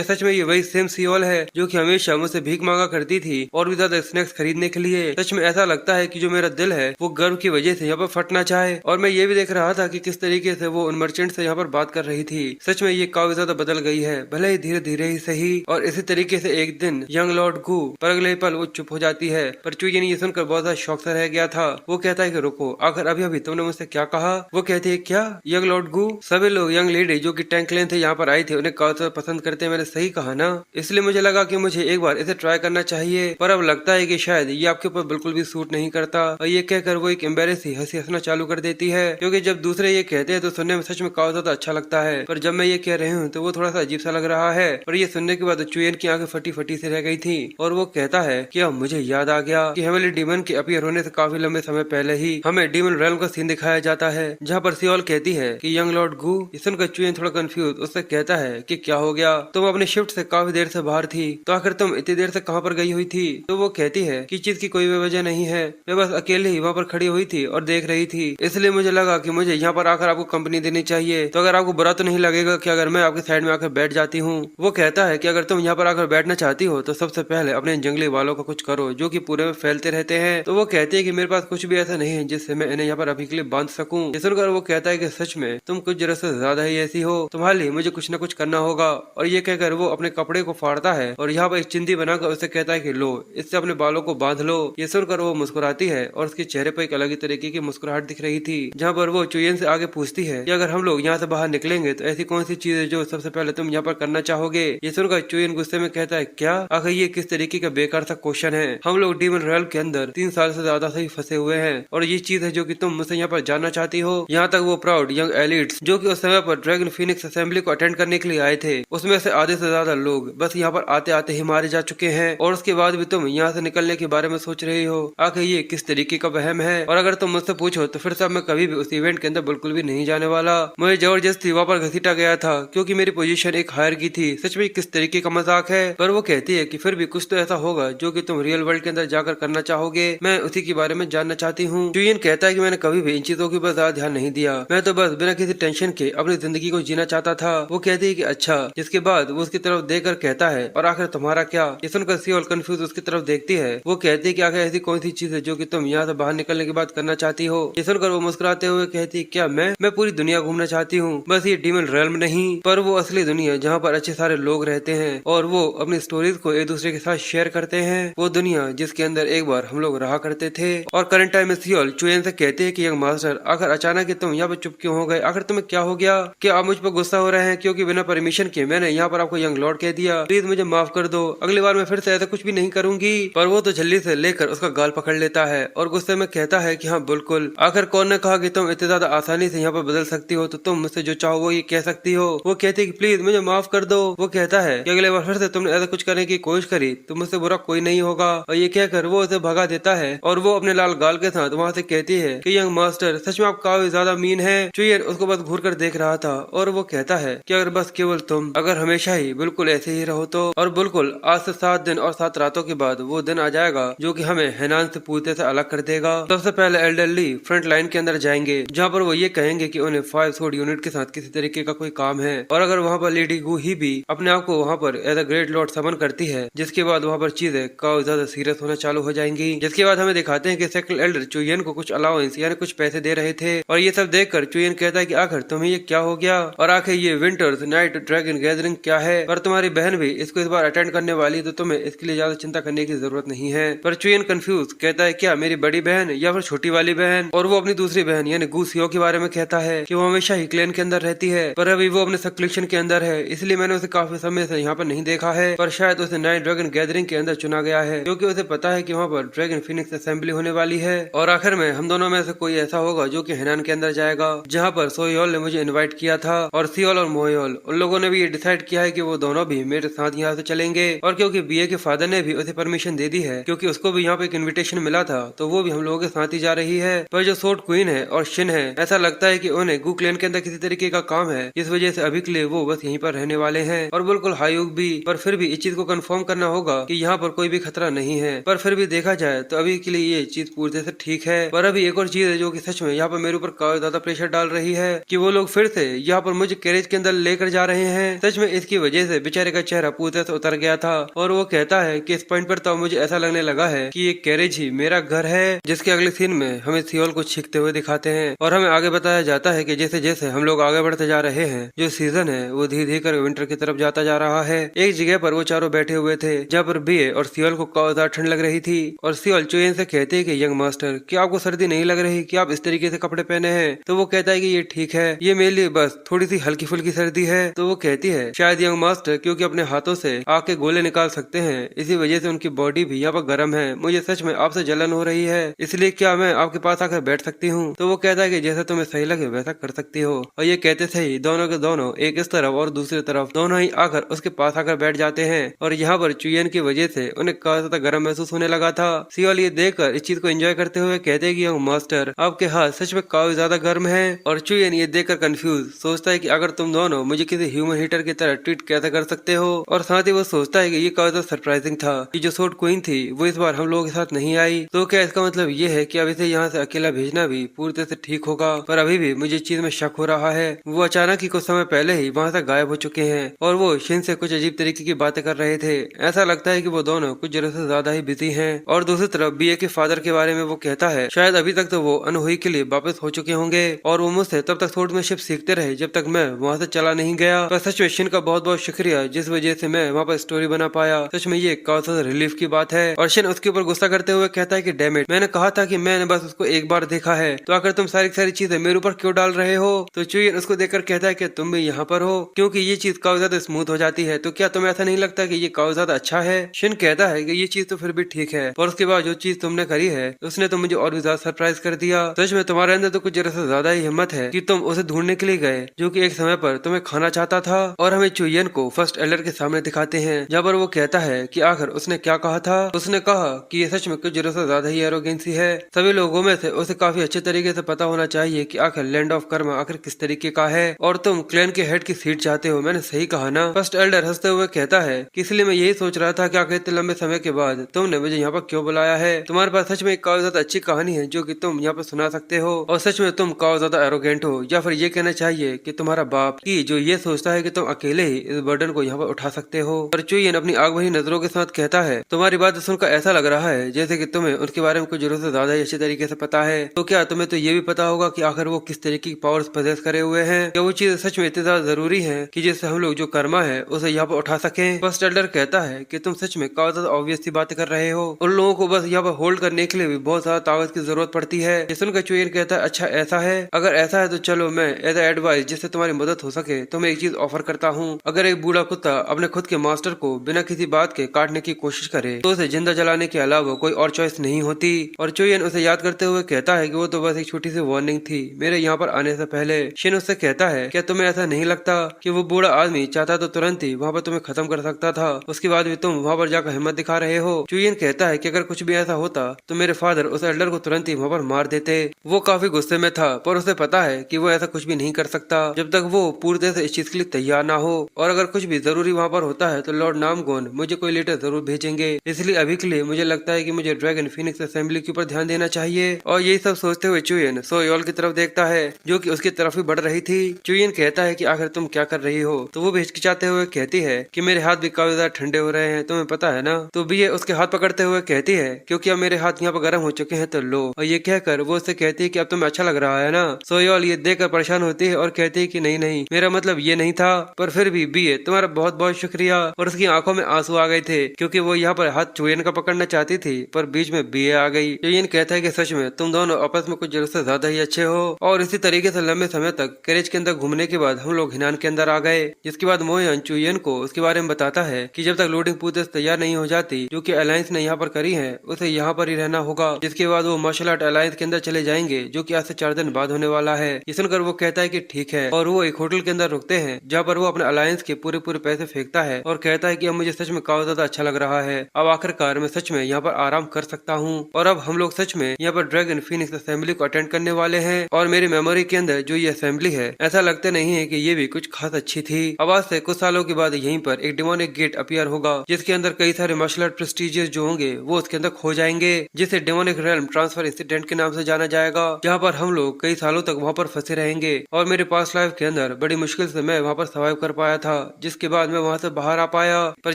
सच में ये वही सेम सियोल है जो कि हमेशा मुझसे भीख मांगा करती थी और भी ज्यादा स्नैक्स खरीदने के लिए। सच में ऐसा लगता है कि जो मेरा दिल है वो गर्व की वजह से यहाँ पर फटना चाहे। और मैं ये भी देख रहा था कि किस तरीके से वो उन मर्चेंट से यहाँ पर बात कर रही थी। सच में ये काफी ज्यादा बदल गई है, भले ही धीरे धीरे ही सही। और इसी तरीके से एक दिन यंग लॉर्ड गू पर अगले पल वो चुप हो जाती है। पर चुयन ये सुनकर बहुत ज्यादा शौक से रह गया था। वो कहता है कि रुको, आखिर अभी अभी तुमने मुझसे क्या कहा। वो कहती है क्या यंग लॉर्ड गू, सभी लोग यंग लेडी जो कि टैंक लेन थे यहाँ पर आई थे उन्हें काफी ज्यादा पसंद करते हैं, मैंने सही कहा ना। इसलिए मुझे लगा कि मुझे एक बार इसे ट्राई करना चाहिए, पर अब लगता है कि शायद ये आपके ऊपर बिल्कुल भी सूट नहीं करता। और ये कहकर वो एक एम्बेरेस ही हंसी हंसना चालू कर देती है, क्योंकि जब दूसरे ये कहते हैं तो सुनने में सच में काफी ज्यादा अच्छा लगता है, पर जब मैं ये कह रही हूँ तो वो थोड़ा सा अजीब सा लग रहा है। और ये सुनने के बाद चुयन की आंखें फटी फटी से रह गई थी और वो कहता है कि अब मुझे याद आ गया कि हेवनली डीमन के अपीयर होने से काफी लंबे समय पहले ही हमें डीमन रेल्म का सीन दिखाया जाता है, जहाँ पर सियोल कहती है कि यंग लॉर्ड गू। ये सुनकर चुयन थोड़ा कंफ्यूज उससे कहता है कि क्या हो गया, तुम अपने शिफ्ट से काफी देर से बाहर थी तो आखिर तुम इतनी देर से कहाँ पर गई हुई थी। तो वो कहती है कि चीज की कोई भी वजह नहीं है, मैं बस अकेले ही वहाँ पर खड़ी हुई थी और देख रही थी, इसलिए मुझे लगा कि मुझे यहाँ पर आकर आपको कंपनी देनी चाहिए। तो अगर आपको बुरा तो नहीं लगेगा कि अगर मैं आपके साइड में आकर बैठ जाती हूँ। वो कहता है कि अगर तुम यहाँ पर आकर बैठना चाहती हो तो सबसे पहले अपने जंगली वालों का कुछ करो जो कि पूरे में फैलते रहते हैं। तो वो कहती है कि मेरे पास कुछ भी ऐसा नहीं है जिससे मैं इन्हें यहाँ पर अभी के लिए बांध सकूं। ये सुनकर वो कहता है कि सच में तुम कुछ जरा से ज्यादा ही ऐसी हो, तुम्हारे लिए मुझे कुछ न कुछ करना होगा। और ये कहकर वो अपने कपड़े को फाड़ता है और यहाँ पर एक चिंदी बनाकर उसे कहता है कि लो, इससे अपने बालों को बांध लो। ये सुनकर वो मुस्कुराती है और उसके चेहरे पर एक अलग ही तरीके की मुस्कुराहट दिख रही थी, जहाँ पर वो चुयन से आगे पूछती है कि अगर हम लोग यहाँ से बाहर निकलेंगे तो ऐसी कौन सी चीज है जो सबसे पहले तुम यहाँ पर करना चाहोगे। ये सुनकर चुयन गुस्से में कहता है, क्या आखिर ये किस तरीके का बेकार सा क्वेश्चन है। हम लोग डीमन रॉयल के अंदर 3 साल से ज्यादा से फंसे हुए हैं और ये चीज है जो कि तुम मुझसे यहाँ पर जानना चाहती हो। यहाँ तक वो प्राउड यंग एलिट्स जो कि उस समय पर ड्रैगन फिनिक्स असेंबली को अटेंड करने के लिए आए थे, उसमें से आधे से ज्यादा लोग बस यहाँ पर आते आते ही मारे जा चुके हैं और उसके बाद भी तुम यहाँ से निकलने के बारे में सोच रही हो। आखिर ये किस तरीके का वहम है। और अगर तुम मुझसे पूछो तो फिर से मैं कभी भी उस इवेंट के अंदर बिल्कुल भी नहीं जाने वाला। मुझे जबरदस्ती वहाँ पर घसीटा गया था क्योंकि मेरी पोजीशन एक हायर की थी। सच में किस तरीके का मजाक है। पर वो कहती है कि फिर भी कुछ तो ऐसा होगा जो कि तुम रियल वर्ल्ड के अंदर जाकर करना चाहोगे, मैं उसी के बारे में जानना चाहती हूँ। चुयन कहता है कि मैंने कभी भी इन चीजों के ऊपर ज्यादा ध्यान नहीं दिया, मैं तो बस बिना किसी टेंशन के अपनी जिंदगी को जीना चाहता था। वो कहती है कि अच्छा, जिसके बाद वो उसकी तरफ देखकर कहता है, और आखिर तुम्हारा क्या। ये सुनकर सियोल कंफ्यूज उसकी तरफ देखती है। वो कहती है कि आखिर ऐसी कौन सी चीज है जो कि तुम यहाँ से बाहर निकलने के बाद करना चाहती हो। ये सुनकर वो मुस्कुराते हुए कहती है, क्या मैं पूरी दुनिया घूमना चाहती हूँ, बस ये डीमन रियल्म नहीं पर वो असली दुनिया जहाँ पर अच्छे सारे लोग रहते हैं और वो अपनी स्टोरीज को एक दूसरे के साथ शेयर करते हैं। वो दुनिया जिसके अंदर एक बार हम लोग रहा करते थे। और करंट टाइम में सियोल चुयन से कहते हैं कि यंग मास्टर, आखिर अचानक ही तुम यहाँ पर चुप क्यों हो गए, आखिर तुम्हें क्या हो गया, क्या आप मुझ पर गुस्सा हो रहे हैं क्योंकि बिना परमिशन के मैंने यहाँ पर आपको यंग लॉर्ड कह दिया, प्लीज मुझे माफ कर दो, अगली बार मैं फिर से ऐसा कुछ भी नहीं करूंगी। पर वो तो जल्दी से लेकर उसका गाल पकड़ लेता है और गुस्से में कहता है कि हाँ बिल्कुल, आखिर कौन ने कहा कि तुम इतनी ज्यादा आसानी से यहाँ पर बदल सकती हो, तो तुम मुझसे जो चाहो वो ये कह सकती हो। वो कहती है कि प्लीज मुझे माफ कर दो। वो कहता है कि अगले बार फिर से तुमने ऐसा कुछ करने की कोशिश करी तो मुझसे बुरा कोई नहीं होगा। और ये कहकर वो उसे भगा देता है और वो अपने लाल गाल के साथ वहाँ से कहती है कि यंग मास्टर, सच में आप काफी ज्यादा मीन है। चुयन उसको बस घूर कर देख रहा था और वो कहता है कि अगर बस केवल तुम अगर हमेशा ही बिल्कुल ऐसे ही रहो तो, और बिल्कुल आज से 7 दिन और 7 रातों के बाद वो दिन आ जाएगा जो कि हमें हैनान से पूरे से अलग कर देगा। सबसे पहले एल्डरली फ्रंट लाइन के अंदर जाएंगे जहाँ पर वो ये कहेंगे कि उन्हें 5 स्वॉर्ड यूनिट के साथ किसी तरीके का कोई काम है। और अगर वहाँ पर लेडी गू ही भी अपने आप को वहाँ पर एज अ ग्रेट लॉर्ड समन करती है, जिसके बाद वहाँ पर चीजें काफी ज्यादा सीरियस होना चालू हो जाएंगी। जिसके बाद हमें दिखाते हैं कि सेकंड एल्डर चुयन को कुछ अलाउंस यानी कुछ पैसे दे रहे थे और ये सब देखकर चुयन कहता है कि आखिर तुम्हें ये क्या हो गया, और आखिर ये विंटर्स नाइट ड्रैगन गैदरिंग क्या है, और तुम्हारी बहन भी इसको इस बार अटेंड करने वाली, तो तुम्हें इसके लिए ज्यादा चिंता करने की जरूरत नहीं है। पर चुयन कंफ्यूज कहता है, क्या मेरी बड़ी बहन या फिर छोटी वाली बहन। और वो अपनी दूसरी बहन यानी गूसियो के बारे में कहता है कि वो हमेशा ही क्लेन के अंदर रहती है, पर अभी वो अपने सक्लेशन के अंदर है, इसलिए मैंने उसे काफी समय से यहाँ पर नहीं देखा है। पर शायद उसे नाइट ड्रैगन गैदरिंग के अंदर चुना गया है क्योंकि उसे पता है कि वहाँ पर ड्रैगन फिनिक्स असेंबली होने वाली है। और आखिर में हम दोनों में से कोई ऐसा होगा जो कि हैनान के अंदर जाएगा, जहाँ पर सोयोल ने मुझे इनवाइट किया था और सियोल और मोयोल उन लोगों ने भी ये डिसाइड किया है कि वो दोनों भी मेरे साथ यहाँ से चलेंगे। और क्योंकि बीए के फादर ने भी उसे परमिशन दे दी है क्योंकि उसको भी यहाँ पे एक इन्विटेशन मिला था, तो वो भी हम लोगों के साथ ही जा रही है। पर जो सोट क्वीन है और शिन है, ऐसा लगता है कि उन्हें गू क्लैन के अंदर किसी तरीके का काम है, इस वजह से अभी के लिए वो बस यहीं पर रहने वाले हैं। और बिल्कुल हायुग भी, पर फिर भी इस चीज को कंफर्म करना होगा कि यहाँ पर कोई भी खतरा नहीं है। पर फिर भी देखा जाए तो अभी के लिए ये चीज पूरी तरह से ठीक है। पर अभी एक और चीज है जो कि सच में यहाँ पर मेरे ऊपर काफी ज्यादा प्रेशर डाल रही है कि वो लोग फिर से यहाँ पर मुझे कैरेज के अंदर लेकर जा रहे हैं। सच में इसकी वजह से बेचारे का चेहरा पूरी तरह से उतर गया था और वो कहता है कि इस पॉइंट पर तो मुझे ऐसा लगने लगा है कि ये कैरेज ही मेरा घर है। जिसके अगले सीन में हमें सियोल को छींकते हुए दिखाते हैं और हमें आगे बताया जाता है कि जैसे जैसे हम लोग आगे बढ़ते जा रहे हैं, जो सीजन है वो धीरे धीरे कर विंटर की तरफ जाता जा रहा है। एक जगह पर वो चारों बैठे हुए थे जहाँ पर बीए और सियोल को काफी ज्यादा ठंड लग रही थी और सियोल चुयन से कहते हैं कि यंग मास्टर, क्या आपको सर्दी नहीं लग रही कि आप इस तरीके से कपड़े पहने हैं। तो वो कहता है कि ये ठीक है, ये मेरे लिए बस थोड़ी सी हल्की फुल्की सर्दी है। तो वो कहती है शायद यंग मास्टर क्योंकि अपने हाथों से आग के गोले निकाल सकते हैं, इसी वजह से उनकी बॉडी भी यहाँ पर गर्म है। मुझे सच में आपसे जलन हो रही है, इसलिए क्या मैं आपके पास आकर बैठ सकती हूँ। तो वो कहता है कि जैसा तुम्हें सही लगे वैसा कर सकती हो। और ये कहते थे ही दोनों के दोनों एक इस तरफ और दूसरी तरफ दोनों ही आकर उसके पास आकर बैठ जाते हैं। और यहाँ पर चुयन की वजह से उन्हें काफी ज्यादा गर्म महसूस होने लगा था। सियोल ये देखकर इस चीज को एंजॉय करते हुए कहते हैं कि यंग मास्टर, आपके हाथ सच में काफी ज्यादा गर्म है। और चुयन ये देखकर कंफ्यूज सोचता है कि अगर तुम दोनों मुझे किसी ह्यूमन हीटर की तरह ट्रीट कैसे कर सकते हो। और साथ ही वो सोचता है कि ये काफी सरप्राइजिंग था कि जो सूट क्वीन थी वो इस बार हम लोगों के साथ नहीं आई। तो क्या इसका मतलब ये है कि अब इसे यहाँ से अकेला भेजना भी पूरी तरह से ठीक होगा? पर अभी भी मुझे चीज में शक हो रहा है। वो अचानक ही कुछ समय पहले ही वहाँ से गायब हो चुके हैं और वो शिन से कुछ अजीब तरीके की बातें कर रहे थे। ऐसा लगता है कि वो दोनों कुछ जरूरत से ज्यादा ही बिजी हैं। और दूसरी तरफ बीए के फादर के बारे में वो कहता है शायद अभी तक तो वो अनहोनी के लिए वापस हो चुके होंगे और वो मुझसे तब तक स्वॉर्डमैनशिप सीखते रहे जब तक मैं वहाँ से चला नहीं गया। पर सच में शिन का बहुत बहुत शुक्रिया जिस वजह से मैं वहाँ पर स्टोरी बना पाया। सच में ये काफी रिलीफ की बात है। और शिन उसके ऊपर गुस्सा करते हुए कहता है कि डैम इट, मैंने कहा था कि मैंने बस उसको एक बार देखा है, तो आकर तुम सारी सारी चीजें मेरे ऊपर क्यों डाल रहे हो? तो चुयन उसको देखकर कहता है कि तुम भी यहाँ पर हो क्योंकि ये चीज काफी ज्यादा स्मूथ हो जाती है, तो क्या तुम्हें ऐसा नहीं लगता कि ये काफी ज्यादा अच्छा है? शिन कहता है कि ये चीज तो फिर भी ठीक है, और उसके बाद जो चीज तुमने करी है उसने तो मुझे और भी ज्यादा सरप्राइज कर दिया। सच में तुम्हारे अंदर तो कुछ जरा से ज्यादा ही हिम्मत है कि तुम उसे ढूंढने के लिए गए जो कि एक समय पर तुम्हें खाना चाहता था। और हमें चुयन को फर्स्ट एल्डर के सामने दिखाते हैं जहाँ पर वो कहता है कि आखिर उसने क्या कहा था। उसने कहा कि ये सच में कुछ जरूरत से ज्यादा ही एरोगेंसी है। सभी लोगों में से उसे काफी अच्छे तरीके से पता होना चाहिए कि आखिर लैंड ऑफ कर्मा आखिर किस तरीके का है और तुम क्लैन के हेड की सीट चाहते हो। मैंने सही कहा ना? फर्स्ट एल्डर हंसते हुए कहता है कि इसलिए मैं यही सोच रहा था कि आखिर इतने लंबे समय के बाद तुमने मुझे यहाँ पर क्यों बुलाया है। तुम्हारे पास सच में एक काफी ज्यादा अच्छी कहानी है जो कि तुम यहाँ पर सुना सकते हो, और सच में तुम काफी ज्यादा एरोगेंट हो, या फिर ये कहना चाहिए कि तुम्हारा बाप की जो ये सोचता है कि तुम अकेले ही इस बर्डन को यहाँ पर उठा सकते हो। और चुयन अपनी आग भरी नजरों के साथ कहता है तुम्हारी बात सुनकर ऐसा लग रहा है जैसे कि तुम्हें उनके बारे में कुछ जरूरत से ज्यादा ही अच्छे तरीके से पता है। तो क्या तुम्हें तो ये भी पता होगा कि आखिर वो किस तरीके की पावर्स पोजेस करे हुए हैं? क्या वो चीज सच में इतनी ज्यादा जरूरी है कि जिससे हम लोग जो कर्मा है उसे यहाँ पर उठा सके? फर्स्ट एल्डर कहता है कि तुम सच में काफी ज्यादा ऑब्वियस सी बातें कर रहे हो। उन लोगों को बस यहाँ पर होल्ड करने के लिए भी बहुत ज्यादा ताकत की जरूरत पड़ती है। ये सुनकर चुयन कहता है अच्छा ऐसा है, अगर ऐसा है तो चलो मैं एज एडवाइस जिससे तुम्हारी मदद हो सके तो मैं एक चीज ऑफर करता हूँ। अगर एक बूढ़ा कुत्ता अपने खुद के मास्टर को बिना किसी बात के काटने की कोशिश करे तो उसे जिंदा जलाने के अलावा कोई और चॉइस नहीं होती। और चुयन उसे याद करते हुए कहता है कि वो तो बस एक छोटी सी वार्निंग थी मेरे यहाँ पर आने से पहले। शिन उससे कहता है क्या तुम्हें ऐसा नहीं लगता कि वो बूढ़ा आदमी चाहता तो तुरंत ही वहाँ पर तुम्हें खत्म कर सकता था, उसके बाद भी तुम वहाँ पर जाकर हिम्मत दिखा रहे हो? चुयन कहता है कि अगर कुछ भी ऐसा होता तो मेरे फादर उस एल्डर को तुरंत ही वहाँ पर मार देते। वो काफी गुस्से में था पर उसे पता है कि वो ऐसा कुछ भी नहीं कर सकता जब तक वो पूरी तरह से इस चीज के लिए तैयार ना हो। और अगर कुछ भी जरूरी वहाँ पर होता है तो लॉर्ड नामगोन मुझे कोई लेटर जरूर भेजेंगे, इसलिए अभी के लिए मुझे लगता है कि मुझे ड्रैगन फीनिक्स असेंबली के ऊपर ध्यान देना चाहिए। और यही सब सोचते हुए चुयन सोयोल की तरफ देखता है जो कि उसकी तरफ ही बढ़ रही थी। चुयन कहता है कि आखिर तुम क्या कर रही हो? तो वो भी हिचकिचाते हुए कहती है कि मेरे हाथ भी काफी ज्यादा ठंडे हो रहे हैं, तुम्हें पता है ना? तो भी उसके हाथ पकड़ते हुए कहती है क्योंकि अब मेरे हाथ यहाँ पर गर्म हो चुके हैं तो लो। और ये कहकर वो उससे कहती है कि अब तुम्हें अच्छा लग रहा है ना? सोयोल ये देखकर परेशान होती है और कहती है कि नहीं नहीं मेरा मतलब ये नहीं था, पर फिर भी बीए तुम्हारा बहुत बहुत शुक्रिया। और उसकी आंखों में आंसू आ गए थे क्योंकि वो यहाँ पर हाथ चुयन का पकड़ना चाहती थी पर बीच में बीए आ गई। चुयन कहता है कि सच में तुम दोनों आपस में कुछ जरूरत से ज्यादा ही अच्छे हो। और इसी तरीके से लंबे समय तक कैरेज के अंदर घूमने के बाद हम लोग हिनान के अंदर आ गए, जिसके बाद मोहन चुयन को उसके बारे में बताता है कि जब तक लोडिंग पूरी तैयार नहीं हो जाती जो कि अलायंस ने यहाँ पर करी है उसे यहाँ पर ही रहना होगा, जिसके बाद वो मार्शल आर्ट अलायंस के अंदर चले जाएंगे जो कि आज से 4 दिन बाद होने वाला है। ये सुनकर वो कहता है कि ठीक है और वो एक होटल के अंदर रुकते हैं जहाँ पर वो अपने अलायंस के पूरे पूरे पैसे फेंकता है और कहता है कि अब मुझे सच में काफी ज्यादा अच्छा लग रहा है, अब आखिरकार मैं सच में यहाँ पर आराम कर सकता हूँ। और अब हम लोग सच में यहाँ पर ड्रैगन फीनिक्स असेंबली को अटेंड करने वाले हैं। और मेरी मेमोरी के अंदर जो ये असेंबली है ऐसा लगता नहीं है कि ये भी कुछ खास अच्छी थी। अब आज से कुछ सालों के बाद यहीं पर एक डेमोनिक गेट अपीयर होगा जिसके अंदर कई सारे मार्शल आर्ट प्रेस्टिजियस जो होंगे वो उसके अंदर खो जाएंगे, जिसे डेमोनिक रेल्म ट्रांसफर इंसिडेंट के नाम से जाना जाएगा, जहाँ पर हम लोग कई सालों तक वहाँ पर फंसे रहेंगे। और मेरे पास लाइफ के अंदर बड़ी मुश्किल से मैं वहाँ पर सर्वाइव कर पाया था, जिसके बाद मैं वहाँ से बाहर आ पाया। पर